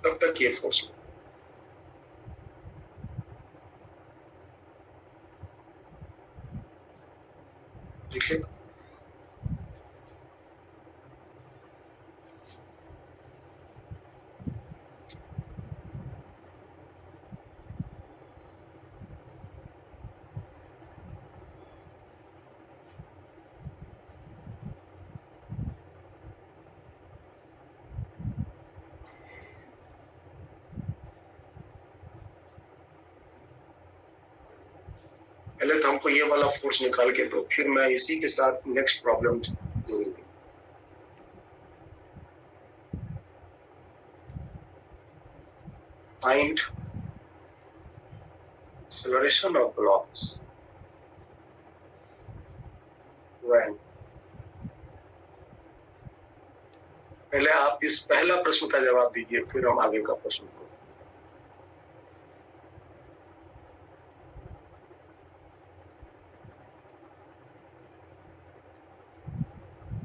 तब तक ये फोर्स ठीक है। पहले तो हमको ये वाला फोर्स निकाल के दो, फिर मैं इसी के साथ नेक्स्ट प्रॉब्लम जोड़ूंगी। Find acceleration of blocks when. पहले आप इस पहला प्रश्न का जवाब दीजिए, फिर हम आगे का प्रश्न करेंगे।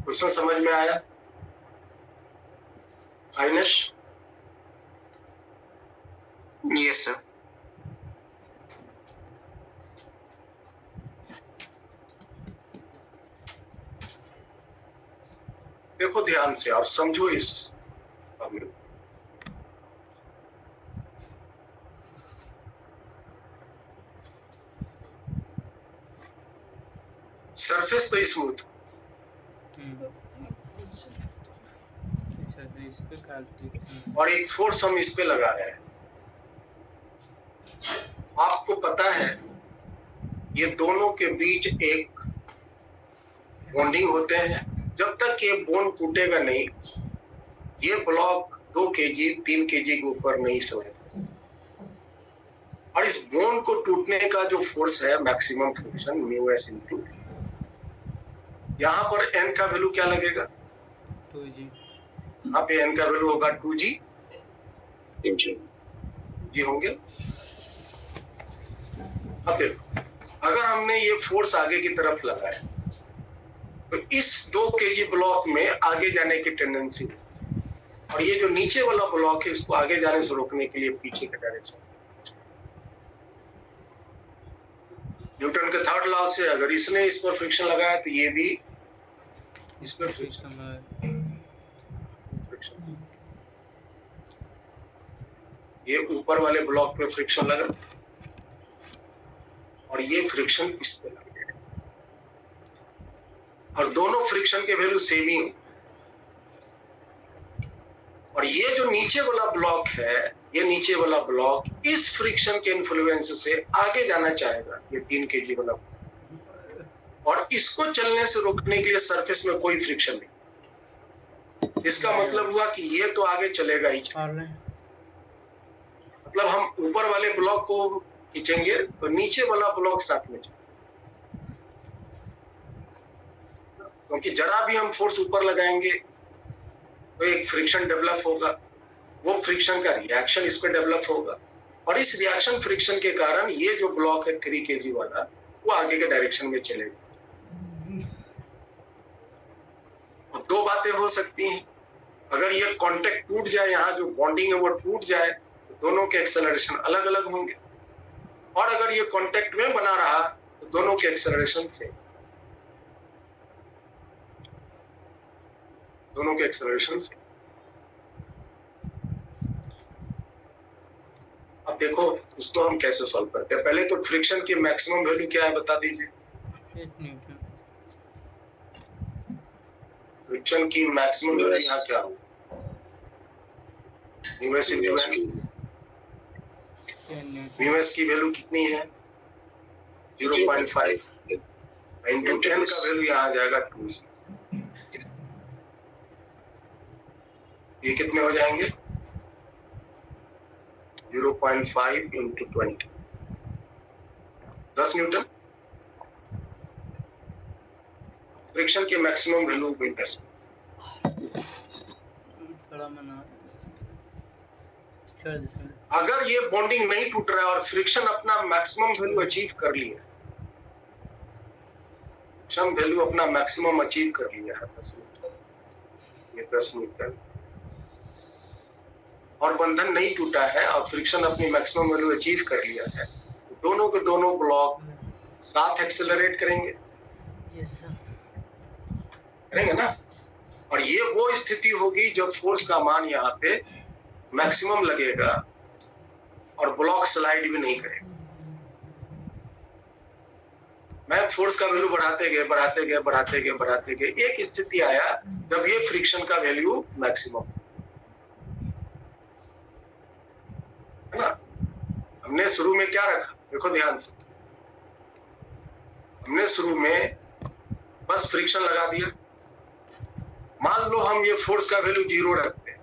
क्वेश्चन समझ में आया आइनेश? Yes sir. देखो ध्यान से और समझो इस प्रॉब्लम। सरफेस तो स्मूथ अच्छा, तो इस पे कैलकुलेशन और एक फोर्स हम इस पे लगा रहे हैं। आपको पता है ये दोनों के बीच एक बॉन्डिंग होते हैं। जब तक ये बॉन्ड टूटेगा नहीं, ये ब्लॉक 2 kg 3 kg के ऊपर नहीं सोएगा। और इस बॉन्ड को टूटने का जो फोर्स है मैक्सिमम फ्रिक्शन μs इनटू, यहाँ पर n का वैल्यू क्या लगेगा? 2g। यहाँ पे n का वैल्यू होगा 2g जी होंगे। अब देखो, अगर हमने ये फोर्स आगे की तरफ लगाया तो इस 2 kg ब्लॉक में आगे जाने की टेंडेंसी है, और ये जो नीचे वाला ब्लॉक है इसको आगे जाने से रोकने के लिए पीछे का डायरेक्शन। न्यूटन के थर्ड लॉ से अगर इसने इस पर फ्रिक्शन लगाया तो ये भी इस पर फ्रिक्शन। ये ऊपर वाले ब्लॉक पे फ्रिक्शन लगा और ये फ्रिक्शन इस पे लगा, और दोनों फ्रिक्शन के वैल्यू सेम ही। और ये जो नीचे वाला ब्लॉक है, ये नीचे वाला ब्लॉक इस फ्रिक्शन के इन्फ्लुएंस से आगे जाना चाहेगा, ये 3 kg वाला, और इसको चलने से रोकने के लिए सरफेस में कोई फ्रिक्शन नहीं। इसका मतलब हुआ कि ये तो आगे चलेगा ही। मतलब हम ऊपर वाले ब्लॉक को खींचेंगे तो नीचे वाला ब्लॉक साथ में चलेगा, क्योंकि जरा भी हम फोर्स ऊपर लगाएंगे तो एक फ्रिक्शन डेवलप होगा, वो फ्रिक्शन का रिएक्शन इस पे डेवलप होगा, और इस रिएक्शन फ्रिक्शन के कारण ये जो ब्लॉक है 3 kg वाला वो आगे के डायरेक्शन में चलेगा। और दो बातें हो सकती हैं, अगर ये कांटेक्ट टूट जाए, यहाँ जो बॉन्डिंग है वो टूट जाए तो दोनों के एक्सेलरेशन अलग अलग होंगे, और अगर ये कांटेक्ट में बना रहा तो दोनों के एक्सेलरेशन से दोनों के एक्सेलरेशन से। अब देखो इसको हम कैसे सॉल्व करते हैं। पहले तो फ्रिक्शन की मैक्सिमम वैल्यू क्या है बता दीजिए। 8 न्यूटन। फ्रिक्शन की मैक्सिमम वैल्यू यहाँ क्या होगी? Mu s into N. 10 newton. Mu s की वैल्यू कितनी है? 0.5 इंटू 10 का वैल्यू यहाँ आ जाएगा 2। ये कितने हो जाएंगे? 0.5 इंटू 20, 10 न्यूटन। फ्रिक्शन की मैक्सिमम वैल्यू भी 10। थोड़ा मना छोड़ दे। अगर ये बॉन्डिंग नहीं टूट रहा है और फ्रिक्शन अपना मैक्सिमम वैल्यू अचीव कर लिया, फ्रिक्शन वैल्यू अपना मैक्सिमम अचीव कर लिया है 10 न्यूटन, ये 10 न्यूटन, और बंधन नहीं टूटा है और फ्रिक्शन अपनी मैक्सिमम वैल्यू अचीव कर लिया है, तो दोनों के दोनों ब्लॉक साथ एक्सेलरेट करेंगे। Yes sir. करेंगे ना। और ये वो स्थिति होगी जब फोर्स का मान यहाँ पे मैक्सिमम लगेगा और ब्लॉक स्लाइड भी नहीं करेगा। मैं फोर्स का वैल्यू बढ़ाते गए, एक स्थिति आया जब ये फ्रिक्शन का वैल्यू मैक्सिमम है ना। हमने शुरू में क्या रखा, देखो ध्यान से, हमने शुरू में बस फ्रिक्शन लगा दिया। मान लो हम ये फोर्स का वैल्यू 0 रखते हैं,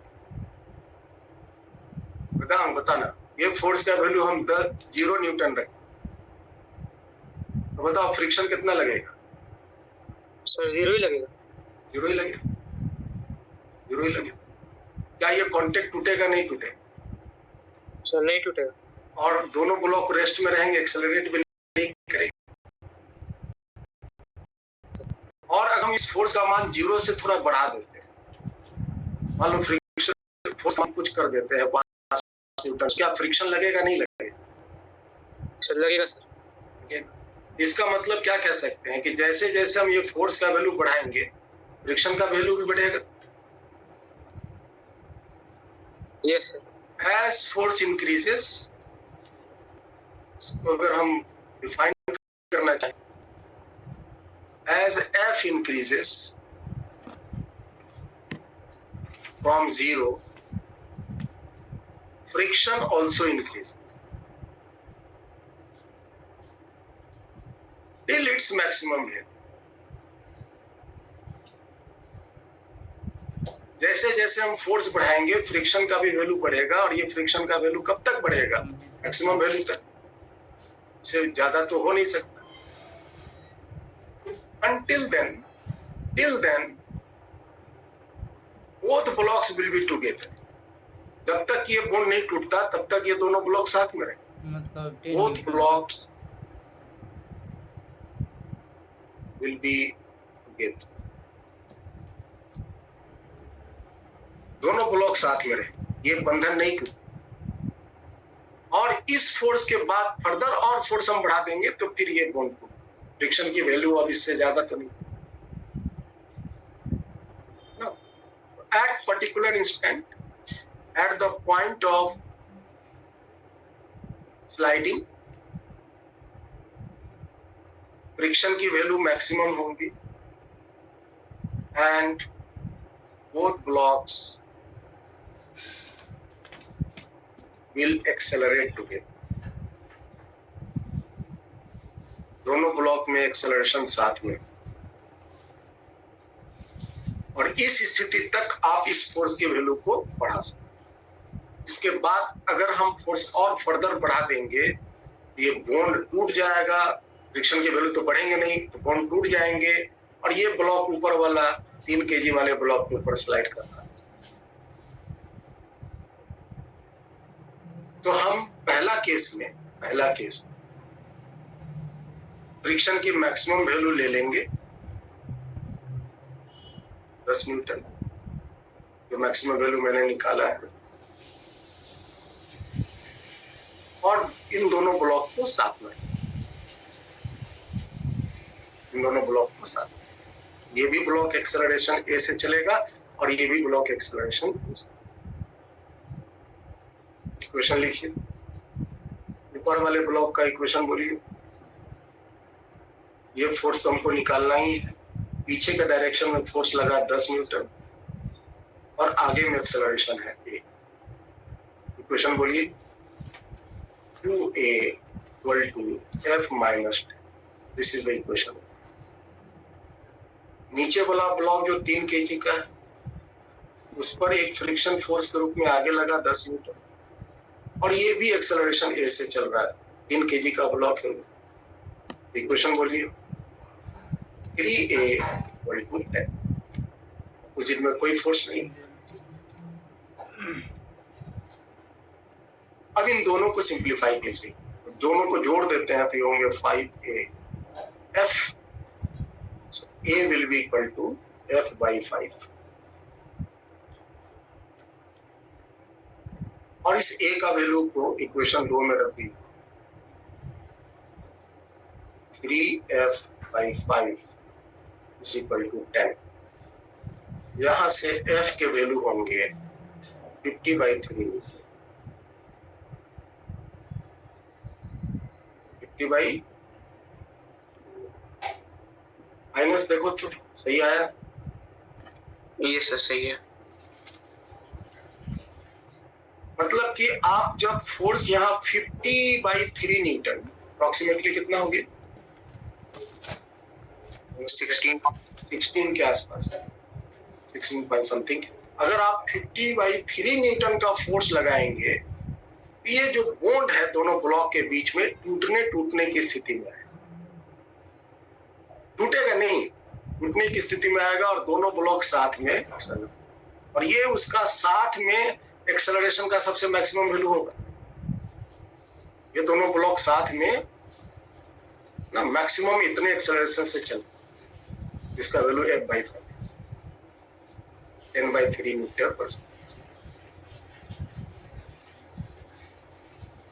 बताना ये फोर्स का वैल्यू हम 0 न्यूटन रखते, तो बताओ फ्रिक्शन कितना लगेगा? सर 0 ही लगेगा। 0 ही लगेगा, 0 ही लगेगा। क्या ये कांटेक्ट टूटेगा? नहीं टूटेगा। सर नहीं टूटेगा। और दोनों ब्लॉक रेस्ट में रहेंगे, एक्सेलरेट भी नहीं करेंगे। और अगर हम इस फोर्स का मान 0 से थोड़ा बढ़ा देते हैं, मान लो फ्रिक्शन फोर्स हम कुछ कर देते हैं 5 न्यूटन, क्या फ्रिक्शन लगेगा? नहीं लगेगा। सर लगेगा सर। इसका मतलब क्या कह सकते हैं कि जैसे जैसे हम ये फोर्स का वैल्यू बढ़ाएंगे, फ्रिक्शन का वैल्यू भी बढ़ेगा। Yes sir. As force increases, इसको अगर हम डिफाइन करना चाहें, as F increases from 0, friction also increases till its maximum level. जैसे जैसे हम फोर्स बढ़ाएंगे, फ्रिक्शन का भी वैल्यू बढ़ेगा, और ये फ्रिक्शन का वैल्यू कब तक बढ़ेगा? मैक्सिमम वैल्यू तक। इससे ज्यादा तो हो नहीं सकता। Until then, till then, both blocks will be together. जब तक ये बॉन्ड नहीं टूटता, तब तक ये दोनों ब्लॉक साथ में रहेंगे। मतलब Both blocks will be together. दोनों ब्लॉक साथ में रहे, ये बंधन नहीं टूटे। और इस फोर्स के बाद फर्दर और फोर्स हम बढ़ा देंगे तो फिर ये बॉन्ड टूटे। फ्रिक्शन की वैल्यू अब इससे ज्यादा तो नहीं। At particular instant, at the point of sliding, friction की वैल्यू मैक्सिमम होगी and both blocks will accelerate together. दोनों ब्लॉक में एक्सेलरेशन साथ में, और इस स्थिति तक आप इस फोर्स की वैल्यू को बढ़ा सकते। इसके बाद अगर हम फोर्स और फर्दर बढ़ा देंगे, ये बॉन्ड टूट जाएगा। फ्रिक्शन की वैल्यू तो बढ़ेंगे नहीं, तो बॉन्ड टूट जाएंगे, और ये ब्लॉक ऊपर वाला 3 kg वाले ब्लॉक के ऊपर स्लाइड करना है। तो हम पहला केस फ्रिक्शन की मैक्सिमम वैल्यू ले लेंगे 10 न्यूटन, जो मैक्सिमम वैल्यू मैंने निकाला है, और इन दोनों ब्लॉक को साथ में, इन दोनों ब्लॉक को साथ में, ये भी ब्लॉक एक्सेलरेशन ए से चलेगा और ये भी ब्लॉक एक्सेलरेशन ए से। इक्वेशन लिखिए, ऊपर वाले ब्लॉक का इक्वेशन बोलिए। ये फोर्स तो हमको निकालना ही है। पीछे के डायरेक्शन में फोर्स लगा 10 न्यूटन और आगे में एक्सेलरेशन है ए। इक्वेशन बोलिए, 2a = F - 10। This is the equation. नीचे वाला ब्लॉक जो 3 kg का है, उस पर एक फ्रिक्शन फोर्स के रूप में आगे लगा 10 न्यूटन, और ये भी एक्सेलरेशन ए से चल रहा है। 3 kg का ब्लॉक है। इक्वेशन बोलिए, 3a = 10। अपोजिट में कोई फोर्स नहीं। अब इन दोनों को सिंप्लीफाई कीजिए, दोनों को जोड़ देते हैं तो ये होंगे 5a F। A will be equal to F/5। और इस A का वैल्यू को इक्वेशन 2 में रख दीजिए, 3F/5 = 10। यहां से F के वैल्यू होंगे 50/3, 50/, माइनस देखो तो सही आया। ये सर सही है। मतलब कि आप जब फोर्स यहाँ 50/3 न्यूटन, अप्रोक्सीमेटली कितना हो गया? 16 के आसपास है, 16 पॉइंट समथिंग। अगर आप 50/3 न्यूटन का फोर्स लगाएंगे, ये जो बॉन्ड है दोनों ब्लॉक के बीच में टूटने की स्थिति में है। टूटेगा नहीं, टूटने की स्थिति में आएगा और दोनों ब्लॉक साथ में, और ये उसका साथ में एक्सेलरेशन का सबसे मैक्सिमम वैल्यू होगा। ये दोनों ब्लॉक साथ में ना मैक्सिमम इतने एक्सेलरेशन से चलते, जिसका value F/5 10/3 metre per second.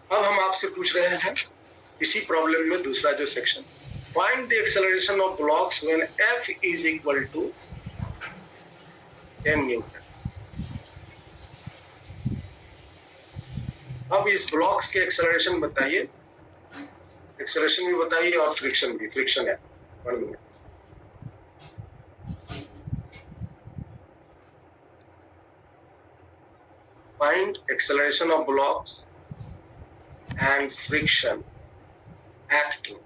अब हम आपसे पूछ रहे हैं इसी प्रॉब्लम में दूसरा जो section, find the acceleration of blocks when F is equal to 10 newton. अब इस ब्लॉक्स के एक्सेलरेशन बताइए, एक्सेलरेशन भी बताइए और फ्रिक्शन भी। फ्रिक्शन है 1 minute. Find acceleration of blocks and friction acting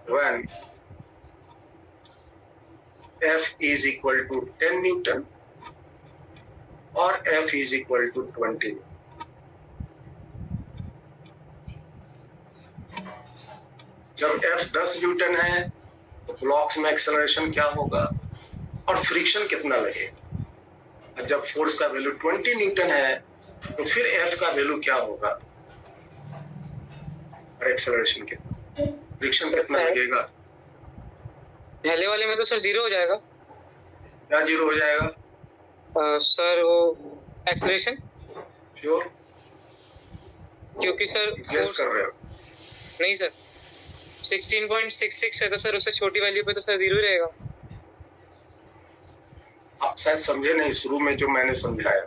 when F is equal to 10 Newton or F is equal to 20 Newton. जब F 10 न्यूटन है तो ब्लॉक्स में एक्सेलरेशन क्या होगा और फ्रिक्शन कितना लगेगा। और जब फोर्स का वैल्यू 20 न्यूटन है तो फिर F का वैल्यू क्या होगा और एक्सेलरेशन कितना, फ्रिक्शन कितना लगेगा। पहले वाले में तो सर 0 हो जाएगा। क्या 0 हो जाएगा? सर वो एक्सेलरेशन, श्योर? क्योंकि सर गेस कर रहे हो? नहीं सर, 16.66 है तो सर उससे छोटी वैल्यू पे तो सर 0 ही रहेगा। आप शायद समझे नहीं शुरू में जो मैंने समझाया,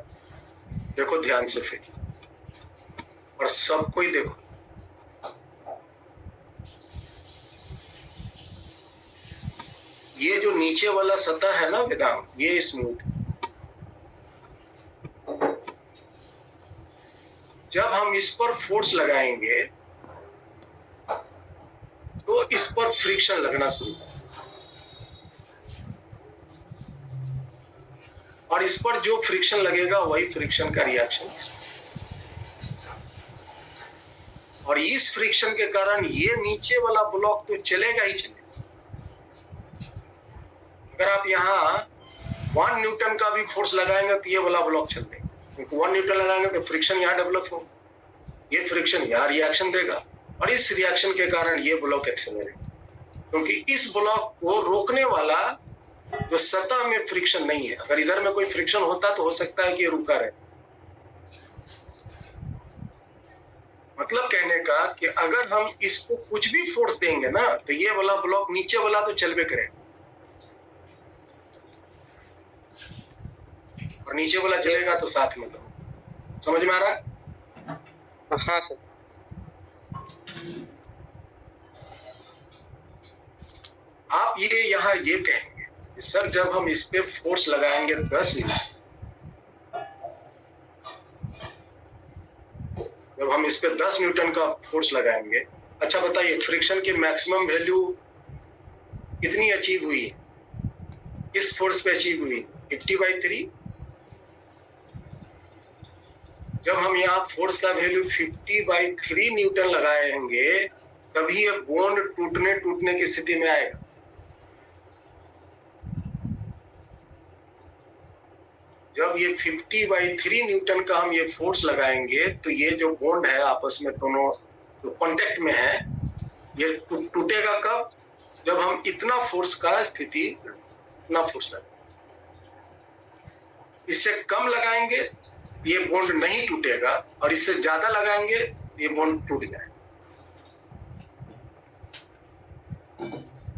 देखो ध्यान से फिर, और सबको ही देखो। ये जो नीचे वाला सतह है ना वेदांत, ये स्मूथ, जब हम इस पर फोर्स लगाएंगे तो इस पर फ्रिक्शन लगना शुरू होगा, और इस पर जो फ्रिक्शन लगेगा वही फ्रिक्शन का रिएक्शन, और इस फ्रिक्शन के कारण ये नीचे वाला ब्लॉक तो चलेगा ही चलेगा। अगर आप यहाँ 1 न्यूटन का भी फोर्स लगाएंगे तो ये वाला ब्लॉक चल देगा, क्योंकि 1 न्यूटन लगाएंगे तो फ्रिक्शन यहाँ डेवलप होगा, ये फ्रिक्शन यहाँ रिएक्शन देगा, और इस रिएक्शन के कारण ये ब्लॉक एक्सेलरेट, क्योंकि इस ब्लॉक को रोकने वाला जो सतह में फ्रिक्शन नहीं है। अगर इधर में कोई फ्रिक्शन होता तो हो सकता है कि ये रुका रहे। मतलब कहने का कि अगर हम इसको कुछ भी फोर्स देंगे ना तो ये वाला ब्लॉक नीचे वाला तो चलबे करेगा, और नीचे वाला चलेगा तो साथ में लो। समझ में आ रहा है? हाँ सर। आप ये यहाँ ये कहेंगे कि सर जब हम इस पे फोर्स लगाएंगे 10 न्यूटन, जब हम इस पे 10 न्यूटन का फोर्स लगाएंगे, अच्छा बताइए फ्रिक्शन की मैक्सिमम वैल्यू कितनी अचीव हुई है, किस फोर्स पे अचीव हुई? 50/3। जब हम यहाँ फोर्स का वैल्यू 50/3 न्यूटन लगाएंगे तभी ये बॉन्ड टूटने की स्थिति में आएगा। जब ये 50/3 न्यूटन का हम ये फोर्स लगाएंगे तो ये जो बॉन्ड है आपस में दोनों जो कांटेक्ट में है, ये टूटेगा कब? जब हम इतना फोर्स का स्थिति, इतना फोर्स लगाएंगे। इससे कम लगाएंगे ये बॉन्ड नहीं टूटेगा, और इससे ज्यादा लगाएंगे ये बॉन्ड टूट जाएगा।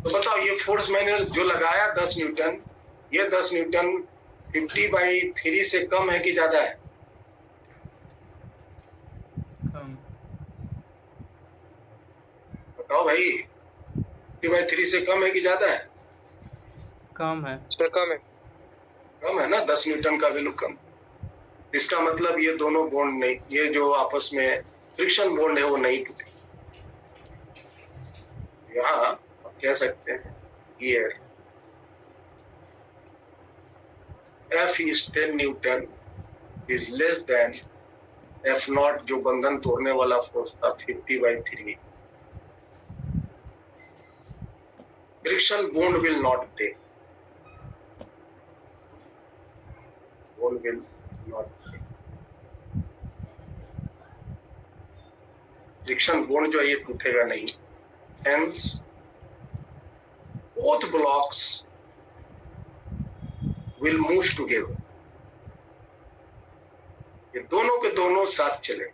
तो बताओ ये फोर्स मैंने जो लगाया 10 न्यूटन, ये 10 न्यूटन 50/3 से कम है कि ज्यादा है? कम। बताओ भाई, 50/3 से कम है कि ज्यादा है? कम है सर कम है। कम है ना, 10 न्यूटन का वैल्यू कम। इसका मतलब ये दोनों बॉन्ड नहीं, ये जो आपस में फ्रिक्शन बॉन्ड है वो नहीं टूटे। यहाँ कह सकते हैं here F is 10 newton is less than F naught जो बंधन तोड़ने वाला फोर्स था 50/3. Friction bond will not break. Bond will not break. Friction bond जो है ये टूटेगा नहीं. Hence both blocks will move together. ये दोनों के दोनों साथ चले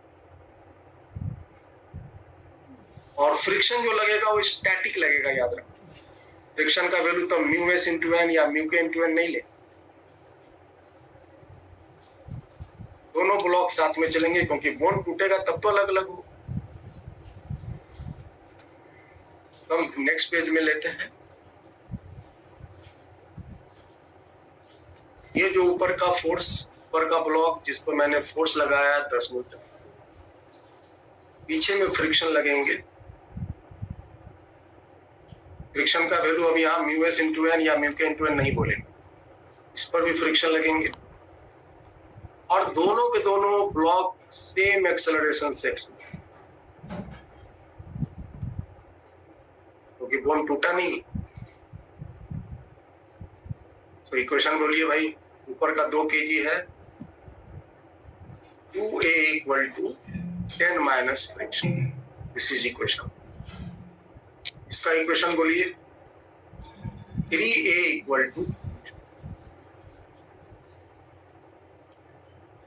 और फ्रिक्शन जो लगेगा वो स्टैटिक लगेगा. याद रखो फ्रिक्शन का वैल्यू तो म्यू एस इंटू एन या म्यू के इंटू एन नहीं ले. दोनों ब्लॉक साथ में चलेंगे क्योंकि बॉन्ड टूटेगा तब तो अलग अलग हो. तो हम नेक्स्ट पेज में लेते हैं. ये जो ऊपर का फोर्स, ऊपर का ब्लॉक जिस पर मैंने फोर्स लगाया 10 न्यूटन, पीछे में फ्रिक्शन लगेंगे. फ्रिक्शन का वैल्यू अब यहाँ म्यू एस इंटू एन या म्यू के इंटू एन नहीं बोलेंगे. इस पर भी फ्रिक्शन लगेंगे और दोनों के दोनों ब्लॉक सेम एक्सेलरेशन से क्योंकि बॉन्ड टूटा नहीं. तो इक्वेशन बोलिए भाई. ऊपर का 2 kg है, 2a equal to 10 minus friction. This is equation. इसका इक्वेशन बोलिए 3a इक्वल टू,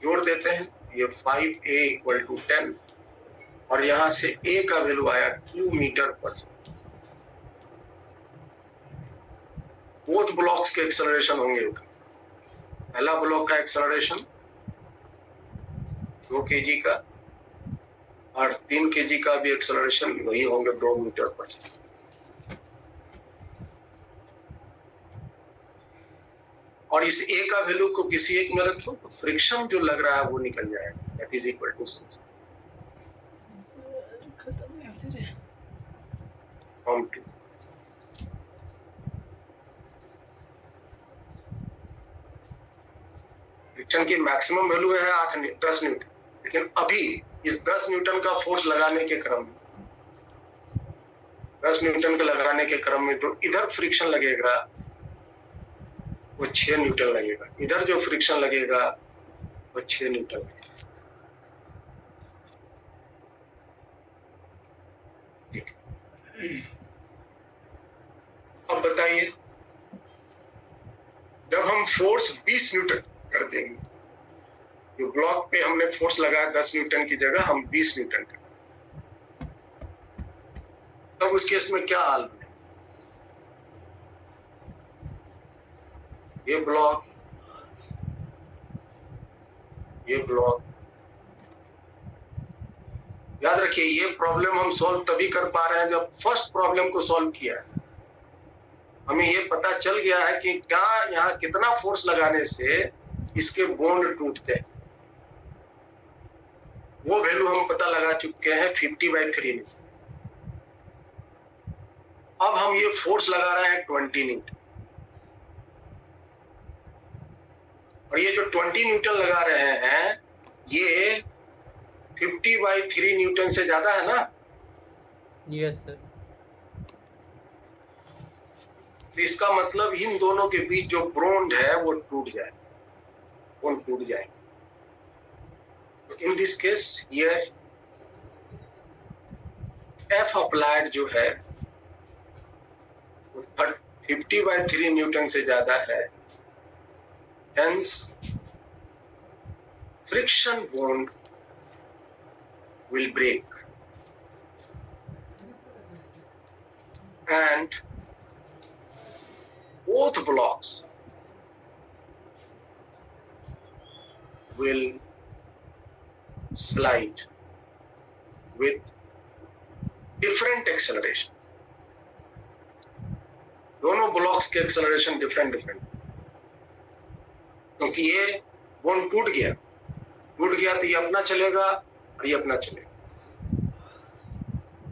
जोड़ देते हैं ये 5a इक्वल टू 10 और यहां से a का वैल्यू आया 2 मीटर पर सेकेंड. बोथ ब्लॉक्स के एक्सेलरेशन होंगे. पहला ब्लॉक का एक्सेलरेशन 2 kg का और 3 kg का भी एक्सेलरेशन वही होंगे 2 मीटर पर सेकेंड. और इस a का वैल्यू को किसी एक में रखो तो फ्रिक्शन जो लग रहा है वो निकल जाएगा. दैट इज इक्वल टू 6 खत्म है फिर. फ्रॉम 2. फ्रिक्शन की मैक्सिमम वैल्यू है 10 न्यूटन. लेकिन अभी इस 10 न्यूटन का फोर्स लगाने के क्रम में 10 न्यूटन के लगाने के क्रम में जो इधर फ्रिक्शन लगेगा वो 6 न्यूटन लगेगा. इधर जो फ्रिक्शन लगेगा वो 6 न्यूटन लगेगा. अब बताइए जब हम फोर्स 20 न्यूटन कर देंगे, जो ब्लॉक पे हमने फोर्स लगाया 10 न्यूटन की जगह हम 20 न्यूटन कर, तब उस केस में क्या हाल बने? ये ब्लॉक, ये ब्लॉक, याद रखिए ये प्रॉब्लम हम सॉल्व तभी कर पा रहे हैं जब फर्स्ट प्रॉब्लम को सॉल्व किया है. हमें ये पता चल गया है कि क्या यहाँ कितना फोर्स लगाने से इसके बॉन्ड टूटते हैं. वो वैल्यू हम पता लगा चुके हैं 50/3 में. अब हम ये फोर्स लगा रहे हैं 20 न्यूटन और ये जो 20 न्यूटन लगा रहे हैं ये 50/3 न्यूटन से ज्यादा है ना. Yes sir. इसका मतलब इन दोनों के बीच जो बॉन्ड है वो टूट जाए, बॉन्ड टूट जाए. In this case here F applied जो है वो 50/3 न्यूटन से ज्यादा है. Hence friction bond will break and both blocks will slide with different acceleration. दोनों ब्लॉक्स के एक्सेलरेशन डिफरेंट क्योंकि ये बॉन्ड टूट गया तो ये अपना चलेगा और ये अपना चलेगा.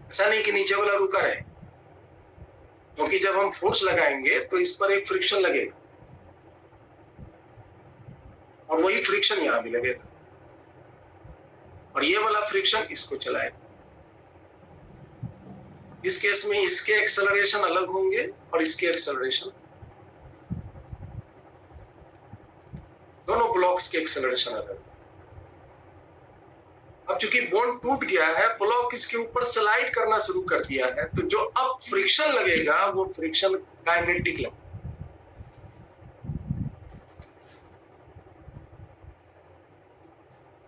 ऐसा नहीं कि नीचे वाला रुका रहे. क्योंकि जब हम फोर्स लगाएंगे तो इस पर एक फ्रिक्शन लगेगा और वही फ्रिक्शन यहाँ भी लगेगा और ये वाला फ्रिक्शन इसको चलाएगा। इस केस में इसके एक्सेलरेशन अलग होंगे और इसके एक्सेलरेशन, दोनों ब्लॉक्स के एक्सेलरेशन अलग। अब चूंकि बॉन्ड टूट गया है, ब्लॉक इसके ऊपर स्लाइड करना शुरू कर दिया है, तो जो अब फ्रिक्शन लगेगा वो फ्रिक्शन काइनेटिक लगेगा।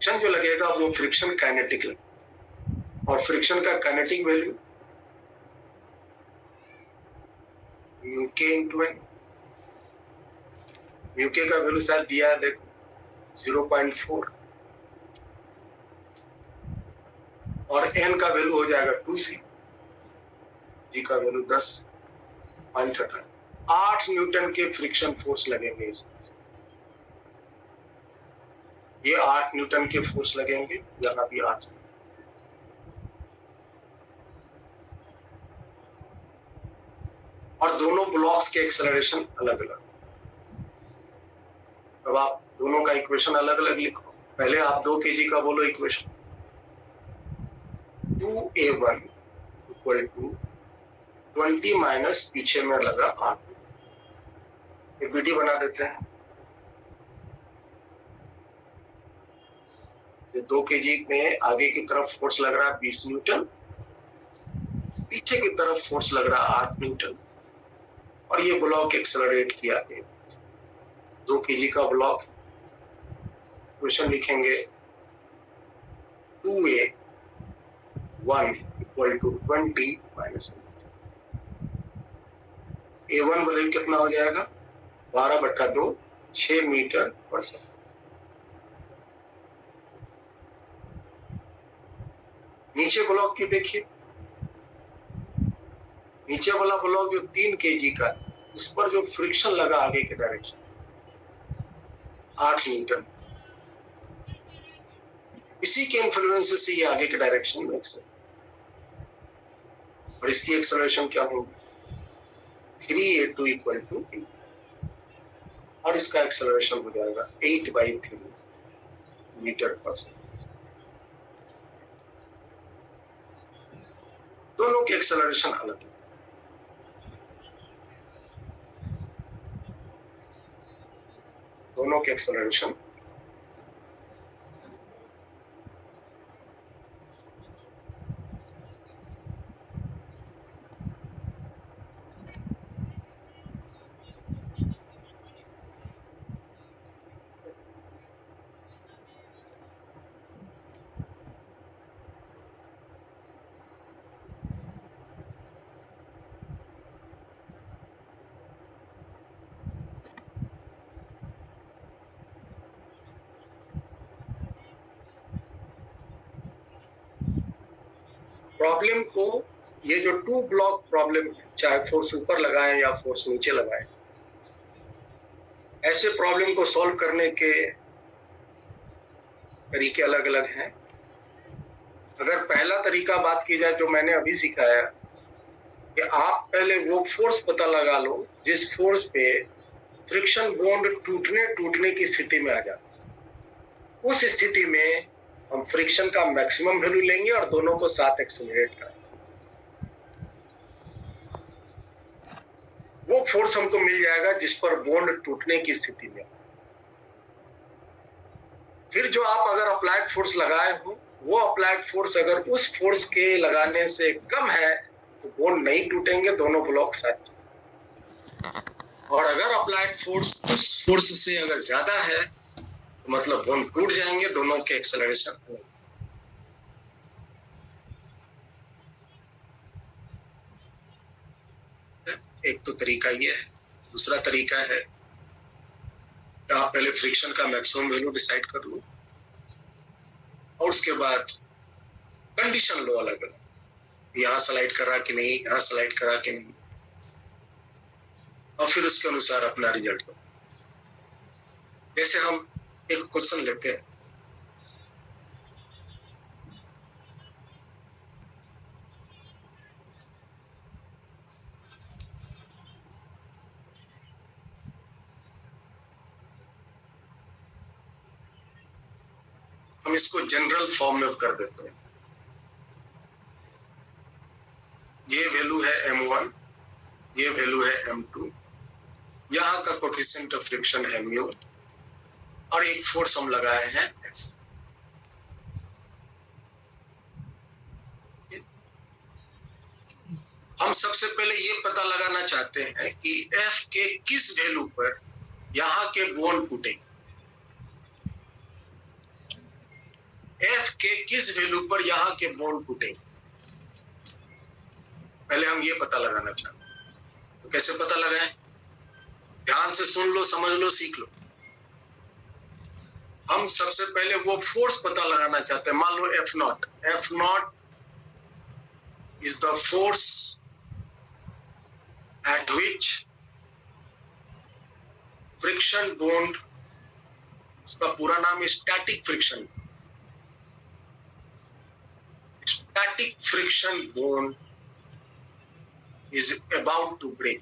फ्रिक्शन जो लगेगा वो फ्रिक्शन काइनेटिक लगेगा और फ्रिक्शन का काइनेटिक वैल्यू म्यू के इंटू एन। म्यू के का वैल्यू शायद दिया है, देखो 0.4 और एन का वैल्यू हो जाएगा 2c, जी का वैल्यू 10.18। 8 न्यूटन के फ्रिक्शन फोर्स लगेंगे इसमें। ये 8 न्यूटन के फोर्स लगेंगे, यहाँ भी 8। और दोनों ब्लॉक्स के एक्सेलरेशन अलग अलग। अब आप दोनों का इक्वेशन अलग अलग लिखो। पहले आप 2 kg का बोलो equation. 2a1 equal to 20 minus पीछे में लगा 8। एक बीटी बना देते हैं। ये 2 kg में आगे की तरफ फोर्स लग रहा है 20 न्यूटन, पीछे की तरफ फोर्स लग रहा है 8 न्यूटन और ये ब्लॉक एक्सेलरेट किया है। 2 kg का ब्लॉक। क्वेश्चन लिखेंगे 2a1 equal to 20 minus a1 value कितना हो जाएगा 12/2, 6 मीटर पर सेकंड। नीचे ब्लॉक की देखिए, नीचे वाला ब्लॉक जो 3 kg का है, इस पर जो फ्रिक्शन लगा आगे के डायरेक्शन 8 न्यूटन, इसी के इन्फ्लुएंस से ये आगे के डायरेक्शन में और इसकी एक्सेलरेशन क्या होगी 3a2 इक्वल टू 8 और इसका एक्सेलरेशन हो जाएगा 8/3 मीटर पर सेकंड। दोनों के एक्सेलरेशन अलग है। दोनों के एक्सेलरेशन प्रॉब्लम को, ये जो 2 ब्लॉक प्रॉब्लम है, चाहे फोर्स ऊपर लगाएं या फोर्स नीचे लगाएं, ऐसे प्रॉब्लम को सॉल्व करने के तरीके अलग अलग हैं। अगर पहला तरीका बात की जाए जो मैंने अभी सिखाया कि आप पहले वो फोर्स पता लगा लो जिस फोर्स पे फ्रिक्शन बॉन्ड टूटने की स्थिति में आ जाए। उस स्थिति में हम फ्रिक्शन का मैक्सिमम वैल्यू लेंगे और दोनों को साथ एक्सेलरेट करेंगे। वो फोर्स हमको मिल जाएगा जिस पर बॉन्ड टूटने की स्थिति में। फिर जो आप अगर अप्लाइड फोर्स लगाए हो, वो अप्लाइड फोर्स अगर उस फोर्स के लगाने से कम है तो बॉन्ड नहीं टूटेंगे, दोनों ब्लॉक साथ। और अगर अप्लाइड फोर्स उस फोर्स से अगर ज्यादा है तो मतलब बॉन्ड टूट जाएंगे, दोनों के एक्सेलरेशन अलग। एक तो तरीका ये है। दूसरा तरीका है कि आप पहले फ्रिक्शन का मैक्सिमम वैल्यू डिसाइड कर लो और उसके बाद कंडीशन लो अलग अलग, यहाँ स्लाइड करा कि नहीं, यहाँ स्लाइड करा कि नहीं, और फिर उसके अनुसार अपना रिजल्ट दो। जैसे हम एक क्वेश्चन लेते हैं, हम इसको जनरल फॉर्म में कर देते हैं। ये वैल्यू है m1, ये वैल्यू है m2, यहाँ का कोफिशिएंट ऑफ फ्रिक्शन है म्यू, और एक फोर्स हम लगाए हैं F। हम सबसे पहले ये पता लगाना चाहते हैं कि F के किस वैल्यू पर यहाँ के बोन टूटेंगे। F के किस वैल्यू पर यहाँ के बोन टूटेंगे, पहले हम ये पता लगाना चाहते हैं। तो कैसे पता लगाएं? ध्यान से सुन लो, समझ लो, सीख लो। हम सबसे पहले वो फोर्स पता लगाना चाहते हैं। मान लो F not is the force at which friction bond, उसका पूरा नाम है static friction, static friction bond is about to break।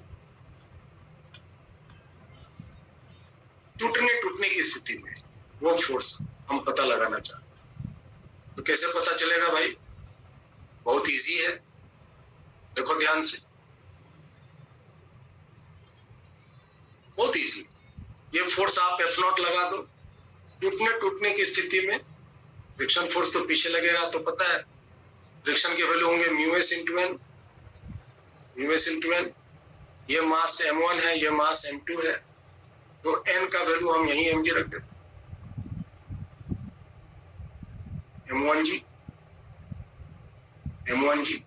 टूटने की स्थिति में वो फोर्स हम पता लगाना चाहते हैं। तो कैसे पता चलेगा भाई? बहुत इजी है, देखो ध्यान से, बहुत इजी। ये फोर्स आप F0 लगा दो, टूटने की स्थिति में फ्रिक्शन फोर्स तो पीछे लगेगा, तो पता है फ्रिक्शन के वैल्यू होंगे μs इंटू n। ये मास m1 है, ये मास m2 है, तो n का वैल्यू हम यही mg रख देते हैं, m1g,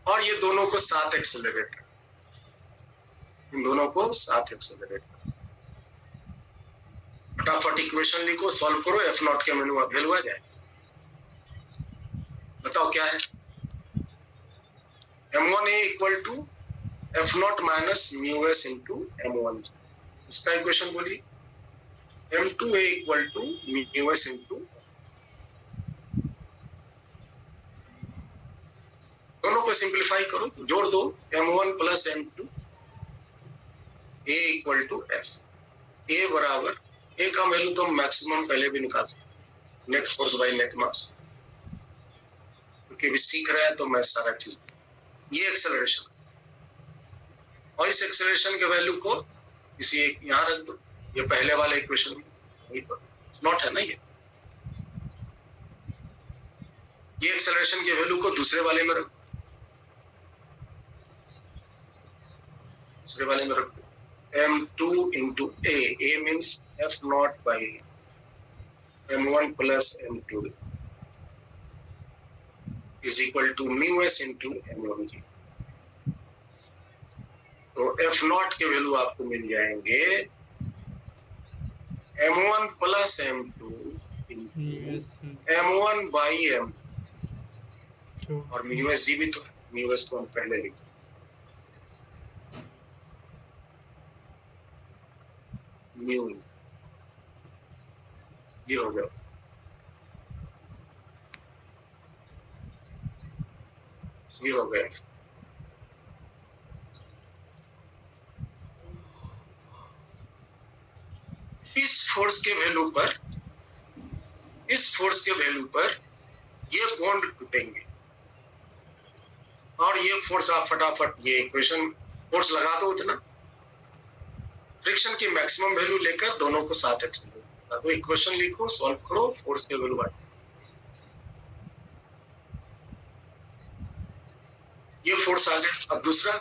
और ये दोनों को साथ एक्सेलरेट कर, इन दोनों को साथ एक्सेलरेट कर। फटाफट इक्वेशन लिखो, सॉल्व करो, F0 के वैल्यू आ जाए। बताओ क्या है? m1a equal to F0 minus μs into m1g। इसका इक्वेशन बोलिए। m2a equal to μs into, दोनों को सिंप्लीफाई करो, जोड़ दो, m1 plus m2, a equal to f। a बराबर, a का वैल्यू तो मैक्सिमम पहले भी निकाल सकते, net force by net mass, क्योंकि भी सीख रहा है तो मैं सारा चीज, ये एक्सेलरेशन, और इस एक्सेलरेशन के वैल्यू को इसी एक यहाँ रख दो, ये पहले वाले इक्वेशन में वही पर नॉट है ना, ये एक्सेलरेशन के वैल्यू को दूसरे वाले में रख, दूसरे वाले में रख दो, m2 into a means F0 by m1 plus m2 is equal to μs into m1g। तो F0 के वैल्यू आपको मिल जाएंगे m1 plus m2 m1 by m, और μsg भी तो, μs को हम पहले लिखे, म्यू, ये हो गया, ये हो गया। इस फोर्स के वैल्यू पर, इस फोर्स के वैल्यू पर ये बॉन्ड टूटेंगे, और ये फोर्स आप फटाफट ये इक्वेशन फोर्स लगा दो उतना, फ्रिक्शन की मैक्सिमम वैल्यू लेकर दोनों को साथ एक्सेलरेट कर दो, इक्वेशन लिखो, सॉल्व करो, फोर्स के वैल्यू आए। ये फोर्स आ गया। अब दूसरा,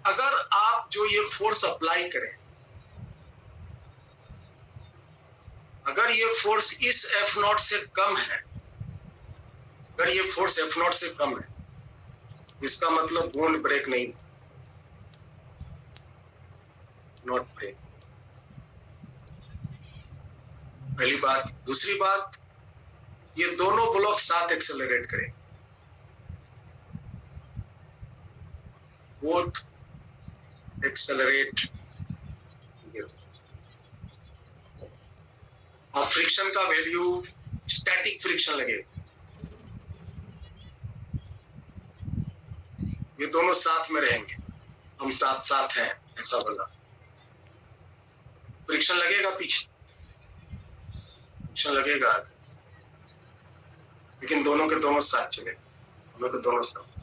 अगर आप जो ये फोर्स अप्लाई करें, अगर ये फोर्स इस F0 से कम है, अगर ये फोर्स F0 से कम है, इसका मतलब बोन्ड ब्रेक नहीं, नॉट ब्रेक, पहली बात। दूसरी बात, ये दोनों ब्लॉक साथ एक्सेलरेट करें, बोथ एक्सेलरेट, और फ्रिक्शन का वैल्यू स्टैटिक फ्रिक्शन लगेगा, ये दोनों साथ में रहेंगे, हम साथ साथ हैं, ऐसा बोला। फ्रिक्शन लगेगा पीछे, फ्रिक्शन लगेगा, लेकिन दोनों के दोनों साथ चलेंगे, दोनों के दोनों साथ।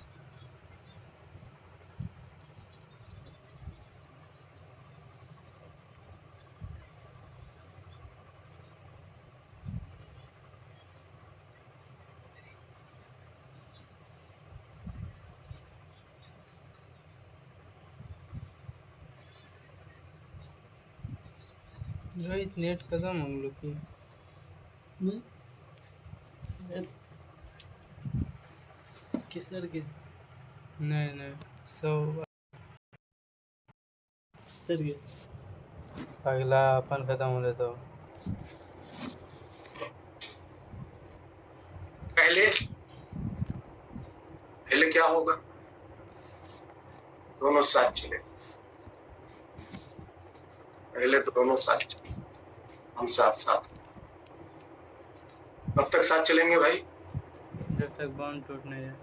गाइस नेट खत्म हम लोग की। किसर के नहीं सब सर के अगला अपन खत्म हो तो पहले क्या होगा, दोनों साथ चले, पहले दोनों साथ चले, हम साथ साथ। कब तक साथ चलेंगे भाई? जब तक बॉन्ड टूट नहीं जाए।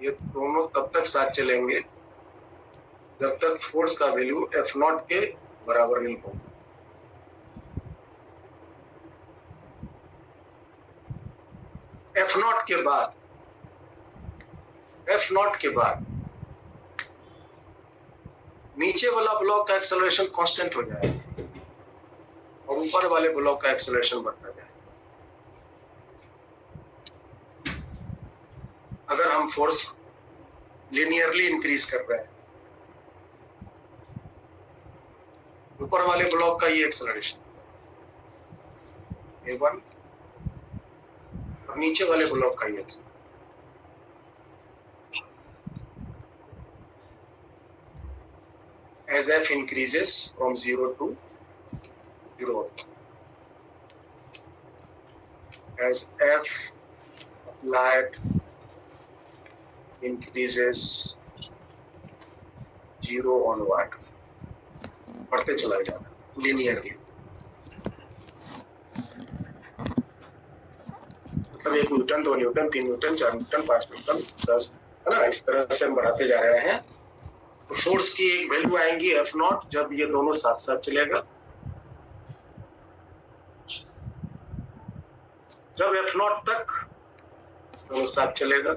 ये दोनों तब तक साथ चलेंगे जब तक फोर्स का वैल्यू F0 के बराबर नहीं होगा। F0 के बाद नीचे वाला ब्लॉक का एक्सेलरेशन कांस्टेंट हो जाएगा और ऊपर वाले ब्लॉक का एक्सेलरेशन बढ़ता जाएगा। अगर हम फोर्स लिनियरली इंक्रीज कर रहे हैं, ऊपर वाले ब्लॉक का ये एक्सेलरेशन A1 और नीचे वाले ब्लॉक का ये acceleration. As F increases from 0 to 0, as F applied increases 0 onward, बढ़ते चला जाता लिनियरली। मतलब 1 Newton, 2 Newton, 3 Newton, 4 Newton, 5 Newton, 10, है ना, इस तरह से हम बढ़ाते जा रहे हैं। तो फोर्स की एक वैल्यू आएंगी F0 जब ये दोनों साथ साथ चलेगा। जब F0 तक दोनों साथ चलेगा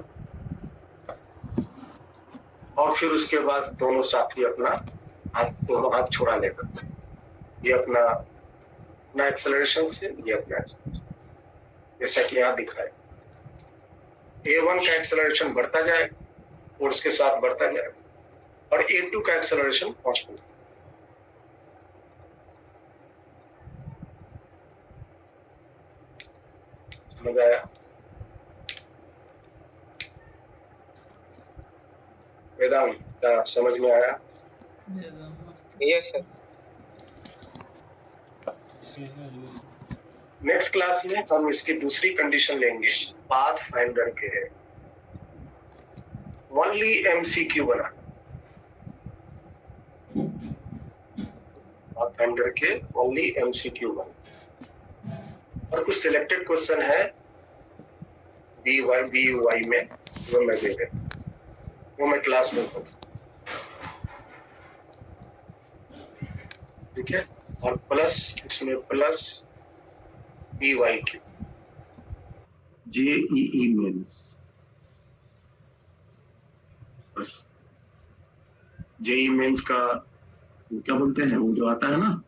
और फिर उसके बाद दोनों साथी अपना दोनों हाथ छोड़ा लेगा। ये अपना एक्सेलरेशन से, ये अपना एक्सेलरेशन, जैसा कि यहाँ दिखाए। A1 का एक्सेलरेशन बढ़ता जाए, फोर्स के साथ बढ़ता जाए, और A2 का एक्सेलरेशन कांस्टेंट। समझ आया? वेदांत क्या समझ में आया? Yes sir. नेक्स्ट क्लास में हम इसकी दूसरी कंडीशन लेंगे, पाथ फाइंडर के ओनली MCQ बना, पाथ फाइंडर के ओनली MCQ बना। और कुछ सिलेक्टेड क्वेश्चन है BUY में, वो मैं दे देता, वो मैं क्लास में करूँ, ठीक है। और प्लस इसमें प्लस BYQ JEE मेंस, बस JEE मेंस का क्या बोलते हैं, वो जो आता है ना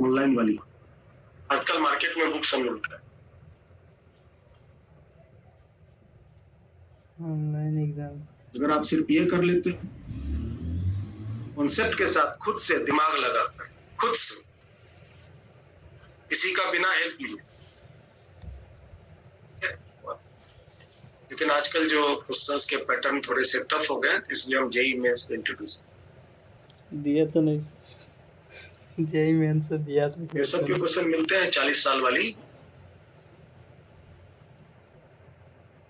ऑनलाइन वाली, आजकल मार्केट में बुक्स मिलता है, ऑनलाइन एग्जाम। अगर आप सिर्फ ये कर लेते कॉन्सेप्ट के साथ, खुद से दिमाग लगाकर, खुद से, किसी का बिना हेल्प लिए। लेकिन आजकल जो क्वेश्चंस के पैटर्न थोड़े से टफ हो गए, इसलिए हम JEE मेंस को इंट्रोड्यूस दिया तो नहीं, JEE मेंस से दिया था। ये सब के क्वेश्चन मिलते हैं 40 साल वाली,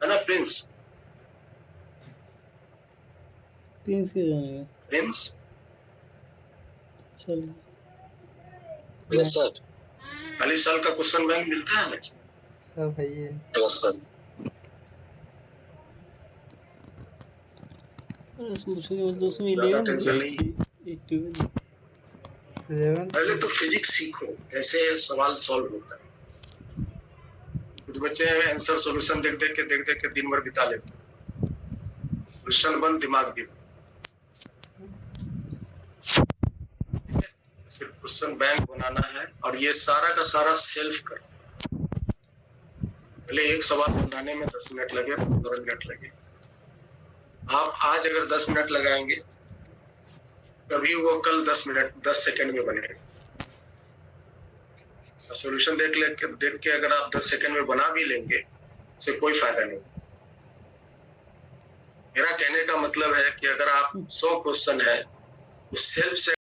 है ना प्रिंस? प्रिंस के जाने प्रिंस चलिए। Yes sir. 40 साल का क्वेश्चन बैंक मिलता है ना? सब है ये। Yes sir. पूछोगे मतलब उसमें ज्यादा 11 टेंशन नहीं। 11 पहले तो फिजिक्स सीखो, कैसे सवाल सॉल्व होता है। कुछ बच्चे आंसर सॉल्यूशन देख देख के दिन भर बिता लेते हैं। क्वेश्चन बंद, दिमाग भी बंद। सिर्फ क्वेश्चन बैंक बनाना है, और ये सारा का सारा सेल्फ करो। पहले एक सवाल बनाने में 10 मिनट लगे, 15 मिनट लगे। आप आज अगर 10 मिनट लगाएंगे, तभी वो कल 10 सेकंड में बनेगा। सॉल्यूशन देख के अगर आप 10 सेकंड में बना भी लेंगे, उससे कोई फायदा नहीं। मेरा कहने का मतलब है कि अगर आप 100 क्वेश्चन है, तो सेल्फ से